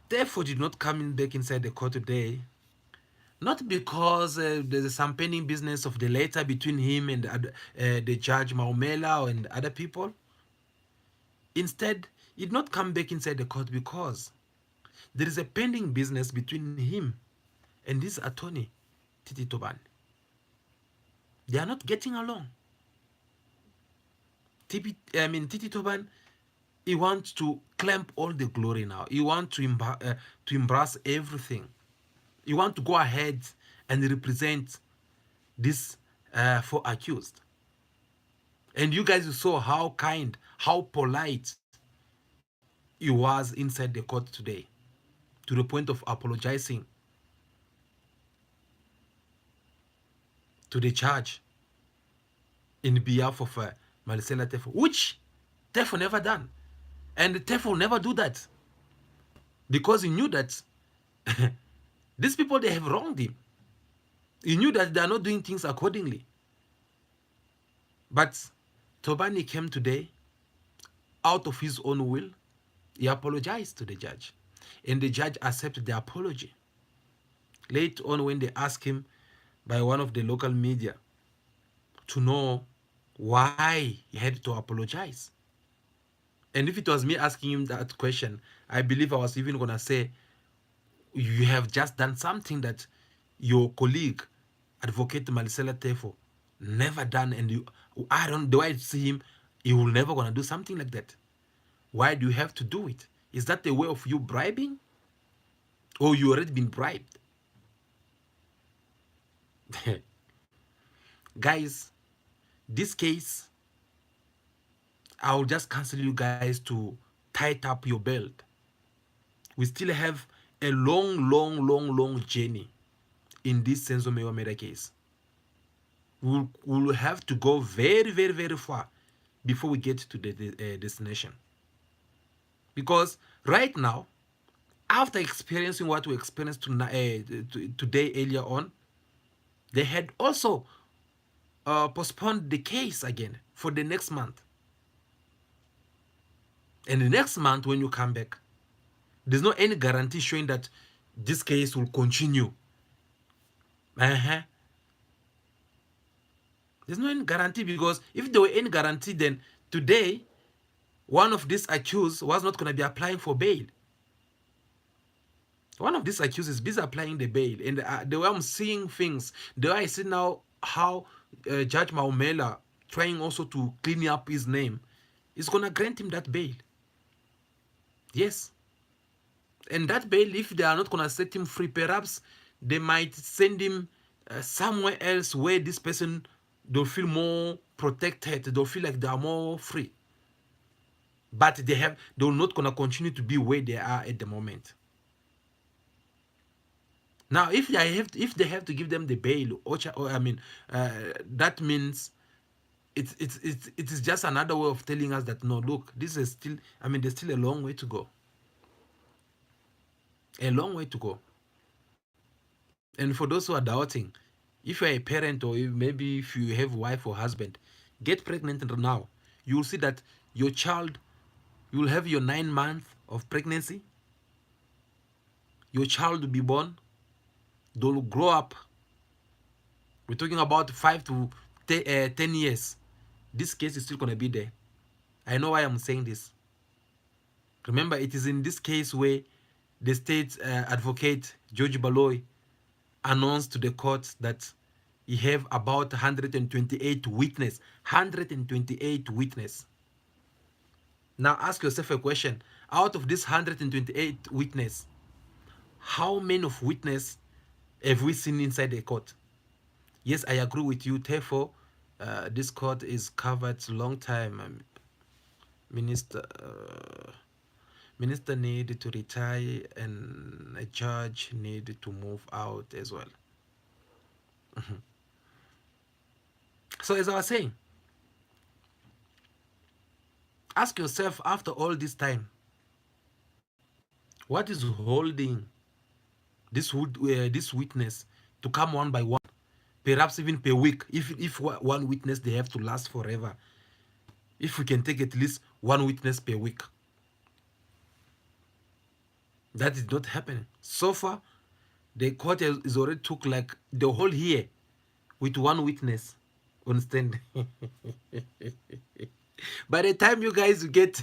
Tefo did not come in back inside the court today, not because there's some pending business of the letter between him and the judge Maukela and other people. Instead, he did not come back inside the court because there is a pending business between him and his attorney, TT Thoban. They are not getting along. TT Thoban, he wants to claim all the glory now. He wants to embrace everything. He wants to go ahead and represent this for accused. And you guys saw how kind, how polite he was inside the court today, to the point of apologizing to the judge in behalf of Maukela Tefo, which Tefo never done. And Tefo never do that because he knew that these people, they have wronged him. He knew that they are not doing things accordingly. But Toban came today out of his own will. He apologized to the judge, and the judge accepted the apology. Later on, when they asked him by one of the local media to know why he had to apologize, and if it was me asking him that question, I believe I was even going to say, you have just done something that your colleague, Advocate Maukela Tefo, never done, and the way I see him, he will never going to do something like that. Why do you have to do it? Is that a way of you bribing? Or you already been bribed? Guys, this case, I'll just counsel you guys to tighten up your belt. We still have a long journey in this Senzo Meyiwa murder case. We'll have to go very far before we get to the destination. Because right now, after experiencing what we experienced today earlier on, they had also postponed the case again for the next month. And the next month, when you come back, there's no any guarantee showing that this case will continue. There's no any guarantee, because if there were any guarantee, then today, one of these accused was not going to be applying for bail. One of these accused is busy applying the bail. And the way I'm seeing things, the way I see now how Judge Maukela trying also to clean up his name, is going to grant him that bail. Yes. And that bail, if they are not going to set him free, perhaps They might send him somewhere else where this person, they'll feel more protected. They'll feel like they are more free. But they're not gonna continue to be where they are at the moment. Now, if they have to give them the bail, or I mean, that means it is just another way of telling us that no, look, this is still. I mean, there's still a long way to go. A long way to go. And for those who are doubting, if you're a parent or maybe if you have a wife or husband, get pregnant now. You will see that your child, you will have your 9 months of pregnancy. Your child will be born. They'll grow up. We're talking about 5 to 10 years. This case is still going to be there. I know why I'm saying this. Remember, it is in this case where the state advocate, George Baloy, announced to the court that he have about 128 witnesses. 128 witnesses. Now ask yourself a question. Out of this 128 witnesses, how many of witnesses have we seen inside the court? Yes, I agree with you. Therefore, this court is covered long time. Minister, minister need to retire and a judge need to move out as well. So as I was saying, ask yourself after all this time, what is holding this witness to come one by one, perhaps even per week? If one witness, they have to last forever. If we can take at least one witness per week, that is not happening. So far, the court is already took like the whole year with one witness on stand. By the time you guys get,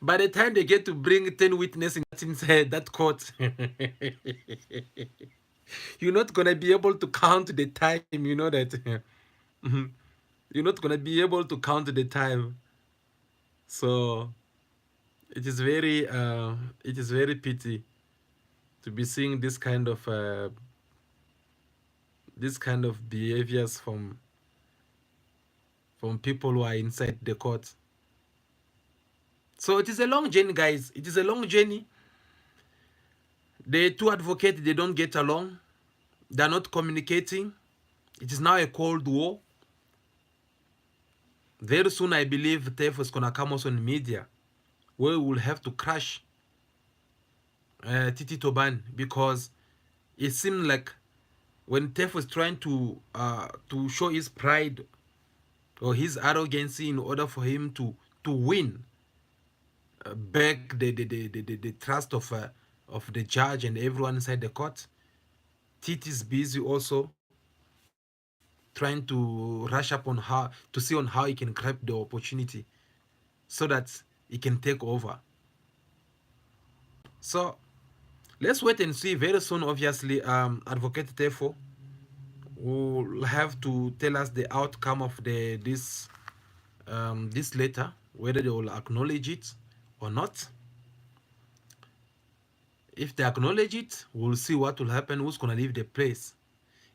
by the time they get to bring 10 witnesses inside that court, you're not gonna be able to count the time. You know that. You're not gonna be able to count the time. So it is very pity to be seeing this kind of behaviors from people who are inside the court. So it is a long journey, guys. It is a long journey. The two advocates, they don't get along. They're not communicating. It is now a cold war. Very soon, I believe Tefo is gonna come also in media, where we will have to crush TT Toban, because it seemed like when Tefo is trying to show his pride or his arrogance in order for him to win back the trust of the judge and everyone inside the court, TT is busy also trying to rush up on how to see on how he can grab the opportunity so that he can take over. So let's wait and see. Very soon, obviously, Advocate Tefo will have to tell us the outcome of this letter, whether they will acknowledge it or not. If they acknowledge it, we'll see what will happen, who's gonna leave the place.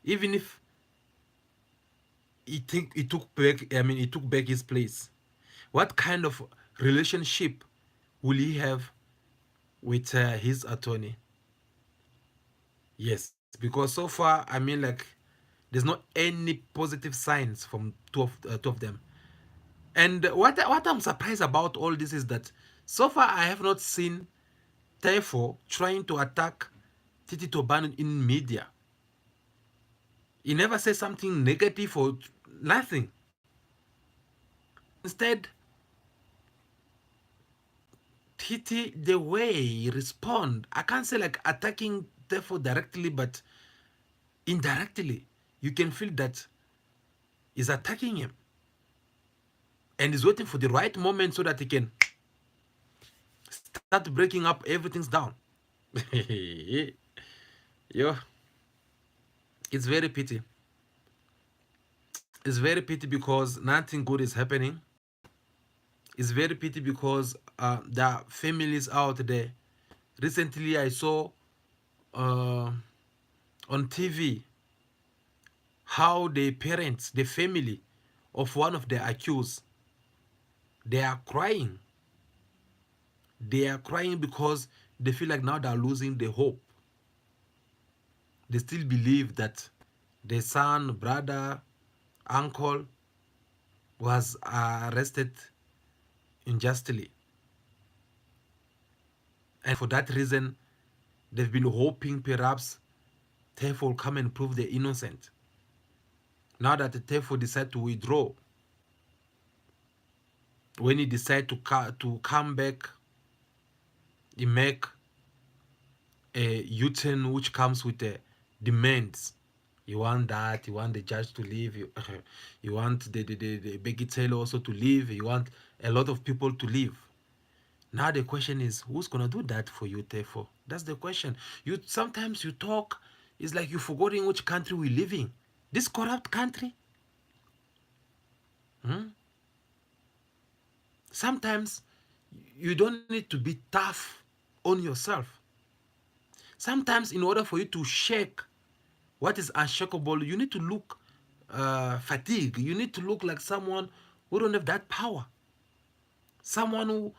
Even if he took back his place, what kind of relationship will he have with his attorney? Yes, because so far, I mean, like, there's not any positive signs from two of them. And what I'm surprised about all this is that so far I have not seen Tefo trying to attack Titi Toban in media. He never says something negative or nothing. Instead, Titi, the way he respond, I can't say like attacking Tefo directly, but indirectly, you can feel that he's attacking him. And he's waiting for the right moment so that he can start breaking up everything's down. Yo, it's very pity. It's very pity because nothing good is happening. It's very pity because there are families out there. Recently, I saw on TV how the parents, the family of one of the accused, they are crying. They are crying because they feel like now they are losing the hope. They still believe that their son, brother, uncle was arrested unjustly. And for that reason, they've been hoping perhaps Tefo will come and prove they're innocent. Now that Tefo decided to withdraw, when he decided to come back, he make a U-turn which comes with demands. You want that, you want the judge to leave, you want the Begitelo also to leave, you want a lot of people to leave. Now the question is, who's gonna do that for you, Tefo? That's the question. You sometimes you talk, it's like you're forgetting which country we live in. This corrupt country. Hmm? Sometimes you don't need to be tough on yourself. Sometimes in order for you to shake what is unshakable, you need to look fatigued. You need to look like someone who don't have that power. Someone who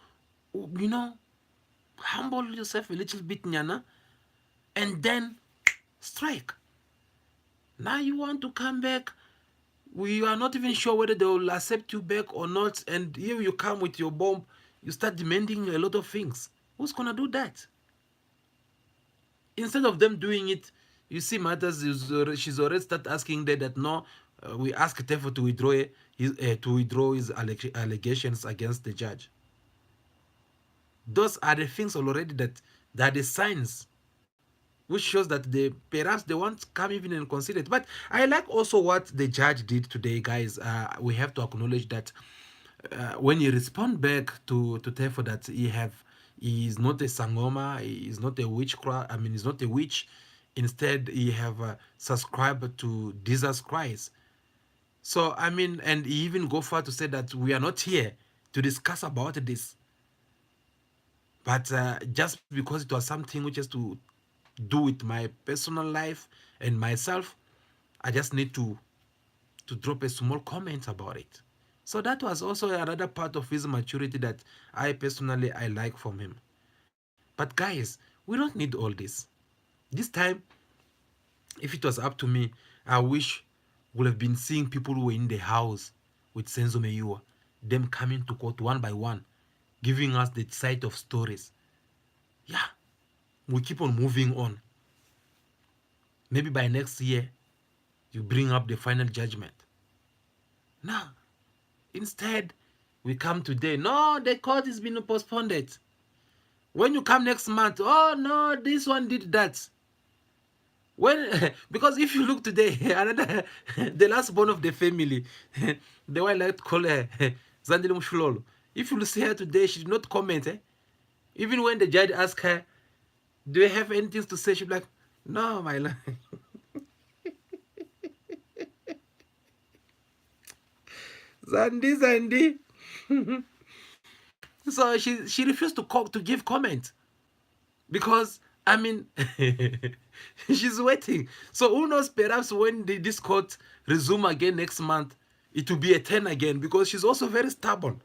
humble yourself a little bit, Nyana, and then strike. Now you want to come back. We are not even sure whether they will accept you back or not. And here you come with your bomb. You start demanding a lot of things. Who's going to do that? Instead of them doing it, you see matters, she's already start asking that no, we ask Tefo to withdraw his allegations against the judge. Those are the things already that are the signs which shows that they perhaps they won't come even and consider it. But I like also what the judge did today, guys. We have to acknowledge that when you respond back to Tefo that he is not a sangoma, he is not a witchcraft. I mean, he's not a witch. Instead, he have subscribed to Jesus Christ. So I mean, and he even go far to say that we are not here to discuss about this, but just because it was something which has to do with my personal life and myself, I just need to drop a small comment about it. So that was also another part of his maturity that I personally I like from him. But guys, we don't need all this. This time, if it was up to me, I wish would have been seeing people who were in the house with Senzo Meyiwa, them coming to court one by one, giving us the side of stories. Yeah, we keep on moving on. Maybe by next year, you bring up the final judgment. Now, instead, we come today. No, the court has been postponed. When you come next month, oh no, this one did that. When because if you look today, another the last born of the family, the one like to call her Zandile Mushulolo. If you see her today, she did not comment. Even when the judge asked her, "Do you have anything to say?" She'd be like, "No, my love." Zandi. So she refused to give comment because I mean she's waiting. So who knows? Perhaps when this court resume again next month, it will be a 10 again because she's also very stubborn.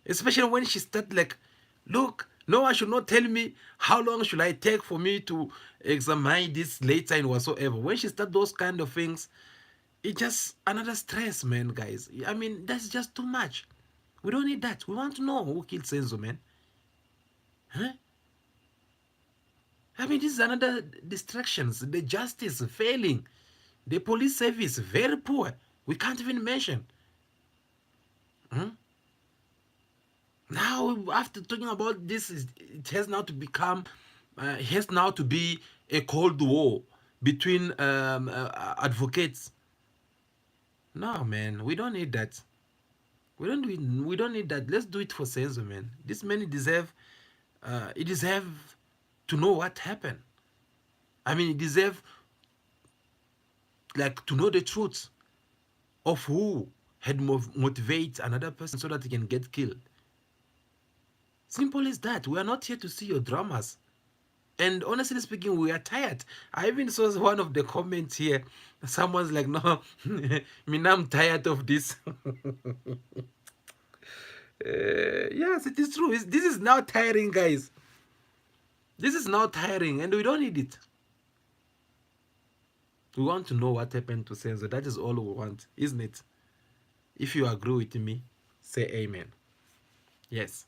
Especially when she start like, look, no one should not tell me how long should I take for me to examine this later and whatsoever. When she start those kind of things, it's just another stress, man, guys. I mean, that's just too much. We don't need that. We want to know who killed Senzo, man. Huh? I mean, this is another distractions. The justice failing. The police service very poor. We can't even mention. Hmm? Now, after talking about this, it has now to become, has now to be a cold war between advocates. No, man, we don't need that. We don't need that. Let's do it for Senzo, man. This man deserve, he deserve to know what happened. I mean, he deserve like to know the truth of who had motivate another person so that he can get killed. Simple as that. We are not here to see your dramas. And honestly speaking, we are tired. I even saw one of the comments here. Someone's like, no, me now I'm tired of this. Yes, it is true. This is now tiring, guys. This is now tiring, and we don't need it. We want to know what happened to Senzo. That is all we want, isn't it? If you agree with me, say amen. Yes.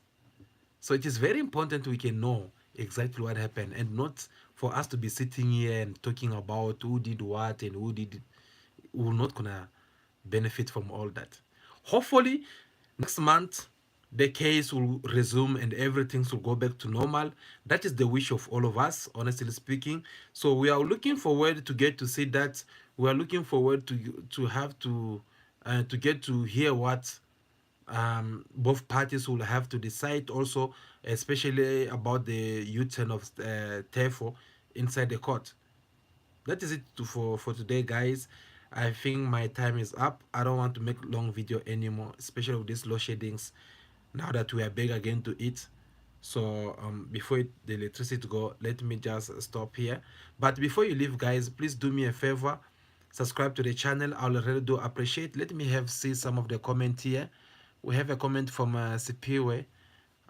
So it is very important we can know exactly what happened, and not for us to be sitting here and talking about who did what and who did it. We're not gonna benefit from all that. Hopefully, next month the case will resume and everything will go back to normal. That is the wish of all of us, honestly speaking. So we are looking forward to get to see that. We are looking forward to have to get to hear what both parties will have to decide also, especially about the U-turn of TEFFO inside the court. That is it for today, guys. I think my time is up. I don't want to make long video anymore, especially with these load sheddings now that we are back again to it. So before the electricity go, let me just stop here. But before you leave, guys, please do me a favor, subscribe to the channel. I'll really do appreciate. Let me have see some of the comment here. We have a comment from Sipiwe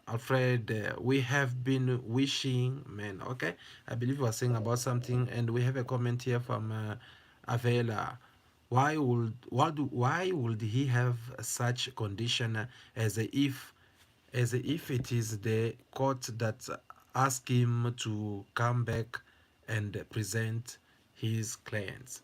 Alfred. We have been wishing, man. Okay, I believe we are saying about something, and we have a comment here from Avela. Why would he have such condition as if it is the court that asked him to come back and present his clients?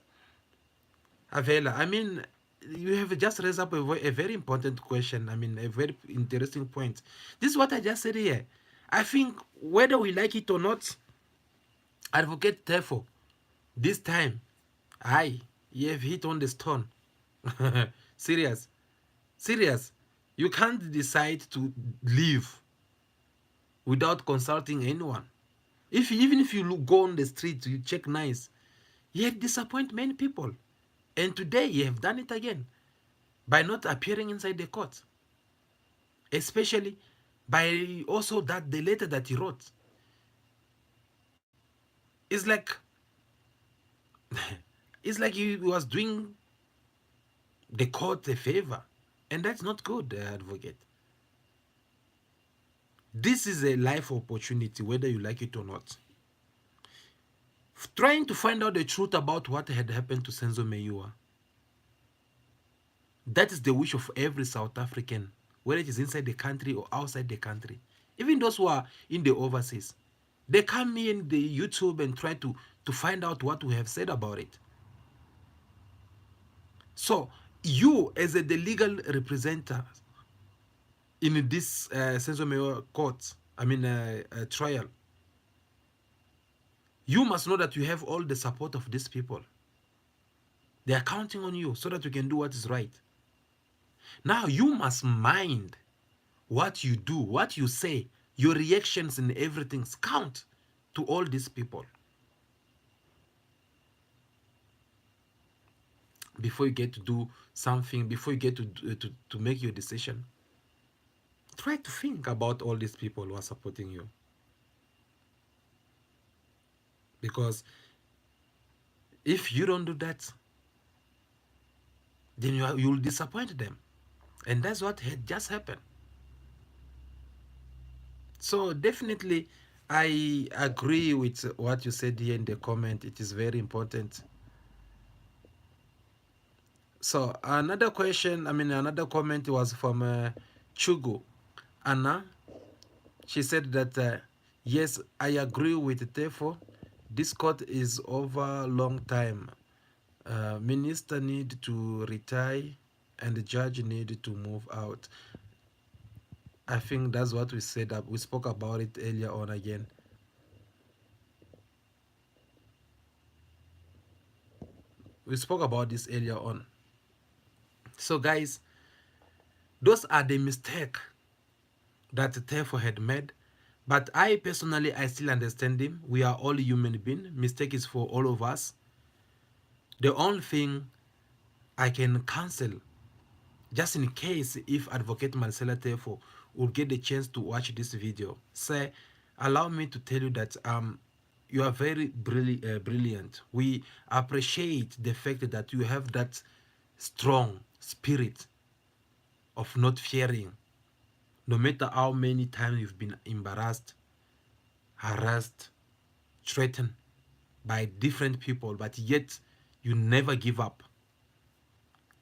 Avela, I mean, you have just raised up a very important question. I mean, a very interesting point. This is what I just said here. I think whether we like it or not, Advocate Tefo, this time, you have hit on the stone. Serious. Serious. You can't decide to leave without consulting anyone. Even if you go on the street, you check nice, you have disappoint many people. And today you have done it again by not appearing inside the court, especially by also that the letter that he wrote. It's like it's like he was doing the court a favor, and that's not good, advocate. This is a life opportunity, whether you like it or not. Trying to find out the truth about what had happened to Senzo Meyiwa. That is the wish of every South African, whether it is inside the country or outside the country. Even those who are in the overseas, they come in the YouTube and try to find out what we have said about it. So you, as the legal representative in this Senzo Meyiwa court, trial, you must know that you have all the support of these people. They are counting on you so that you can do what is right. Now you must mind what you do, what you say, your reactions and everything count to all these people. Before you get to do something, before you get to make your decision, try to think about all these people who are supporting you. Because if you don't do that, then you'll disappoint them. And that's what had just happened. So definitely, I agree with what you said here in the comment. It is very important. So another question, another comment was from Chugu Anna. She said that, yes, I agree with Tefo. This court is over a long time. Minister need to retire and the judge need to move out. I think that's what we said. We spoke about it earlier on again. We spoke about this earlier on. So guys, those are the mistakes that Tefo had made. But I personally, I still understand him. We are all human beings. Mistake is for all of us. The only thing I can cancel, just in case if Advocate Marcella Tefo will get the chance to watch this video, say, allow me to tell you that you are very brilliant. We appreciate the fact that you have that strong spirit of not fearing, no matter how many times you've been embarrassed, harassed, threatened by different people, but yet you never give up.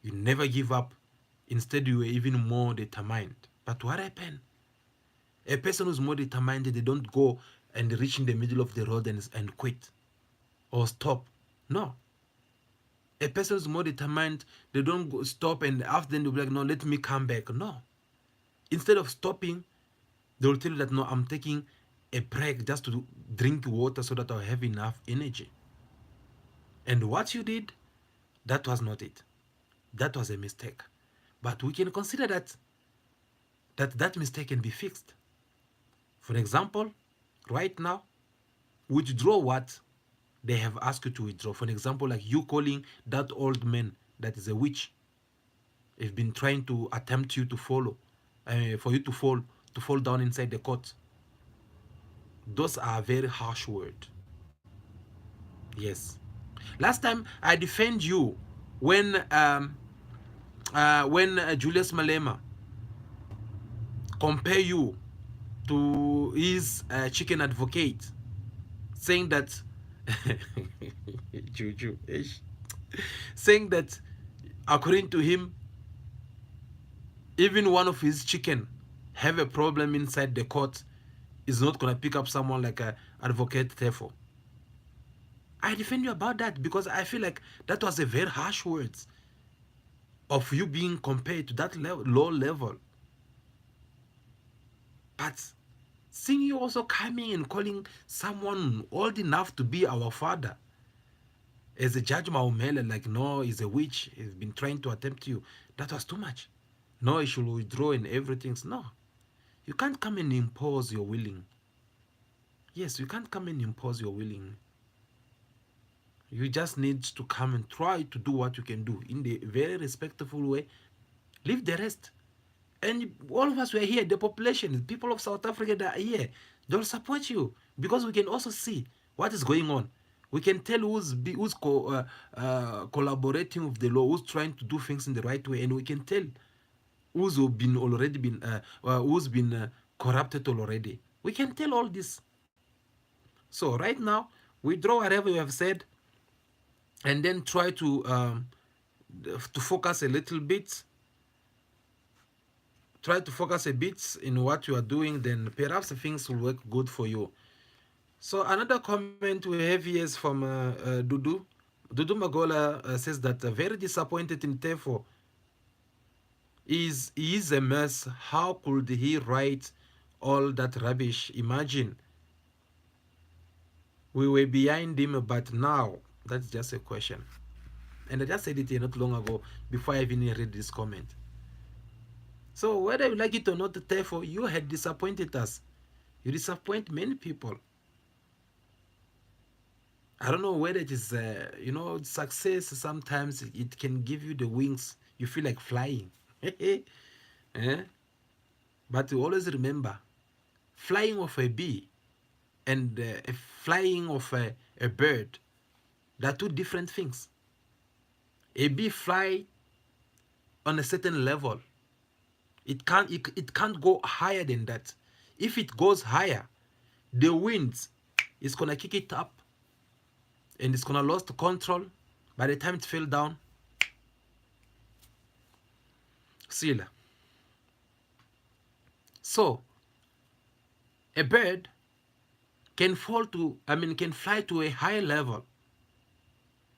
You never give up. Instead, you were even more determined. But what happened? A person who's more determined, they don't go and reach in the middle of the road and quit or stop. No. A person who's more determined, they don't go, stop, and after then they'll be like, no, let me come back. No. Instead of stopping, they will tell you that, no, I'm taking a break just to drink water so that I'll have enough energy. And what you did, that was not it. That was a mistake. But we can consider that mistake can be fixed. For example, right now, withdraw what they have asked you to withdraw. For example, like you calling that old man that is a witch. They've been trying to attempt you to follow, for you to fall down inside the court. Those are very harsh words. Yes. Last time I defend you when Julius Malema compare you to his chicken advocate, saying that Juju, saying that according to him, even one of his chicken have a problem inside the court is not gonna pick up someone like a advocate Tefo. I defend you about that because I feel like that was a very harsh words of you being compared to that low level. But seeing you also coming and calling someone old enough to be our father as a Judge Maukela, like, no, he's a witch, he's been trying to attempt you, that was too much. No, he should withdraw and everything. No, you can't come and impose your willing. Yes, you can't come and impose your willing. You just need to come and try to do what you can do in the very respectful way. Leave the rest. And all of us were here, the population, the people of South Africa that are here, they'll support you because we can also see what is going on. We can tell who's collaborating with the law, who's trying to do things in the right way, and we can tell who's been corrupted already. We can tell all this. So right now, withdraw whatever you have said, and then try to focus a little bit. Try to focus a bit in what you are doing, then perhaps things will work good for you. So another comment we have here is from Dudu. Dudu Magola says that very disappointed in Tefo. He is a mess. How could he write all that rubbish? Imagine. We were behind him, but now that's just a question. And I just said it here not long ago before I even read this comment. So whether you like it or not, Tefo, you had disappointed us. You disappoint many people. I don't know whether it is, success sometimes it can give you the wings. You feel like flying. eh? But you always remember, flying of a bee and flying of a bird, they are two different things. A bee fly on a certain level. It can't go higher than that. If it goes higher, the wind is gonna kick it up and it's gonna lose control. By the time it fell down, seal. So a bird can fly to a higher level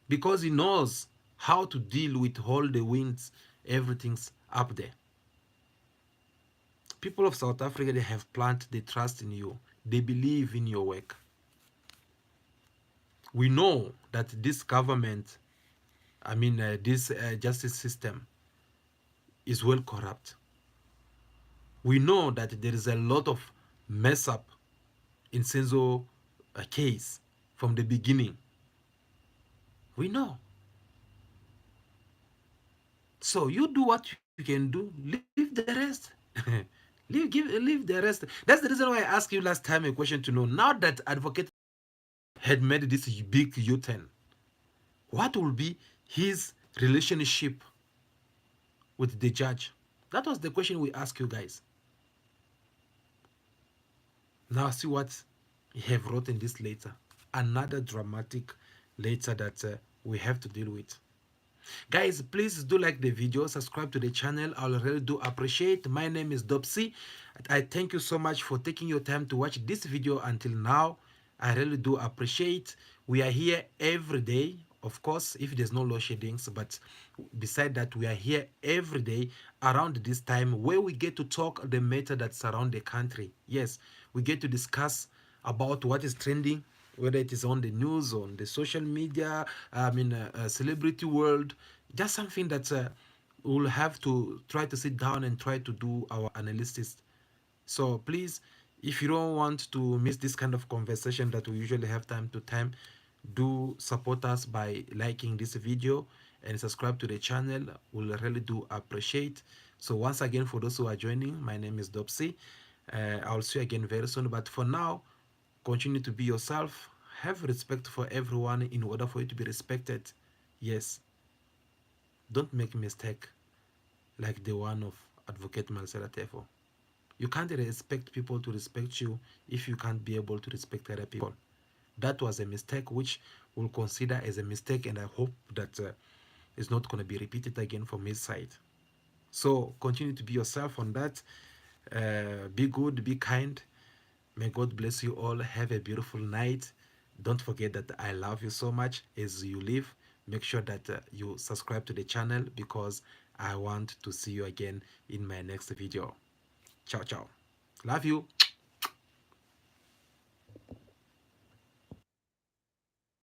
because he knows how to deal with all the winds, everything's up there. People of South Africa, they have planted the trust in you. They believe in your work. We know that this government, this justice system is well corrupt. We know that there is a lot of mess up in Senzo case from the beginning. We know. So you do what you can do. Leave the rest. leave the rest. That's the reason why I asked you last time a question to know. Now that advocate had made this big U-turn, what will be his relationship with the judge? That was the question we asked you guys. Now see what he have wrote in this letter. Another dramatic letter that we have to deal with. Guys, please do like the video, subscribe to the channel. I really do appreciate. My name is Dopsy. I thank you so much for taking your time to watch this video until now. I really do appreciate. We are here every day, of course, if there's no load sheddings, but beside that, we are here every day around this time where we get to talk the matter that surround the country. Yes, we get to discuss about what is trending, whether it is on the news, on the social media, celebrity world, just something that we'll have to try to sit down and try to do our analysis. So please, if you don't want to miss this kind of conversation that we usually have time to time, do support us by liking this video and subscribe to the channel. We'll really do appreciate. So once again, for those who are joining, my name is Dopsy. I'll see you again very soon. But for now, continue to be yourself. Have respect for everyone in order for you to be respected. Yes, don't make a mistake like the one of Advocate Maukela Tefo. You can't expect people to respect you if you can't be able to respect other people. That was a mistake which we'll consider as a mistake, and I hope that it's not going to be repeated again from his side. So continue to be yourself on that. Be good, be kind. May God bless you all. Have a beautiful night. Don't forget that I love you so much. As you leave, make sure that you subscribe to the channel because I want to see you again in my next video. Ciao, ciao. Love you.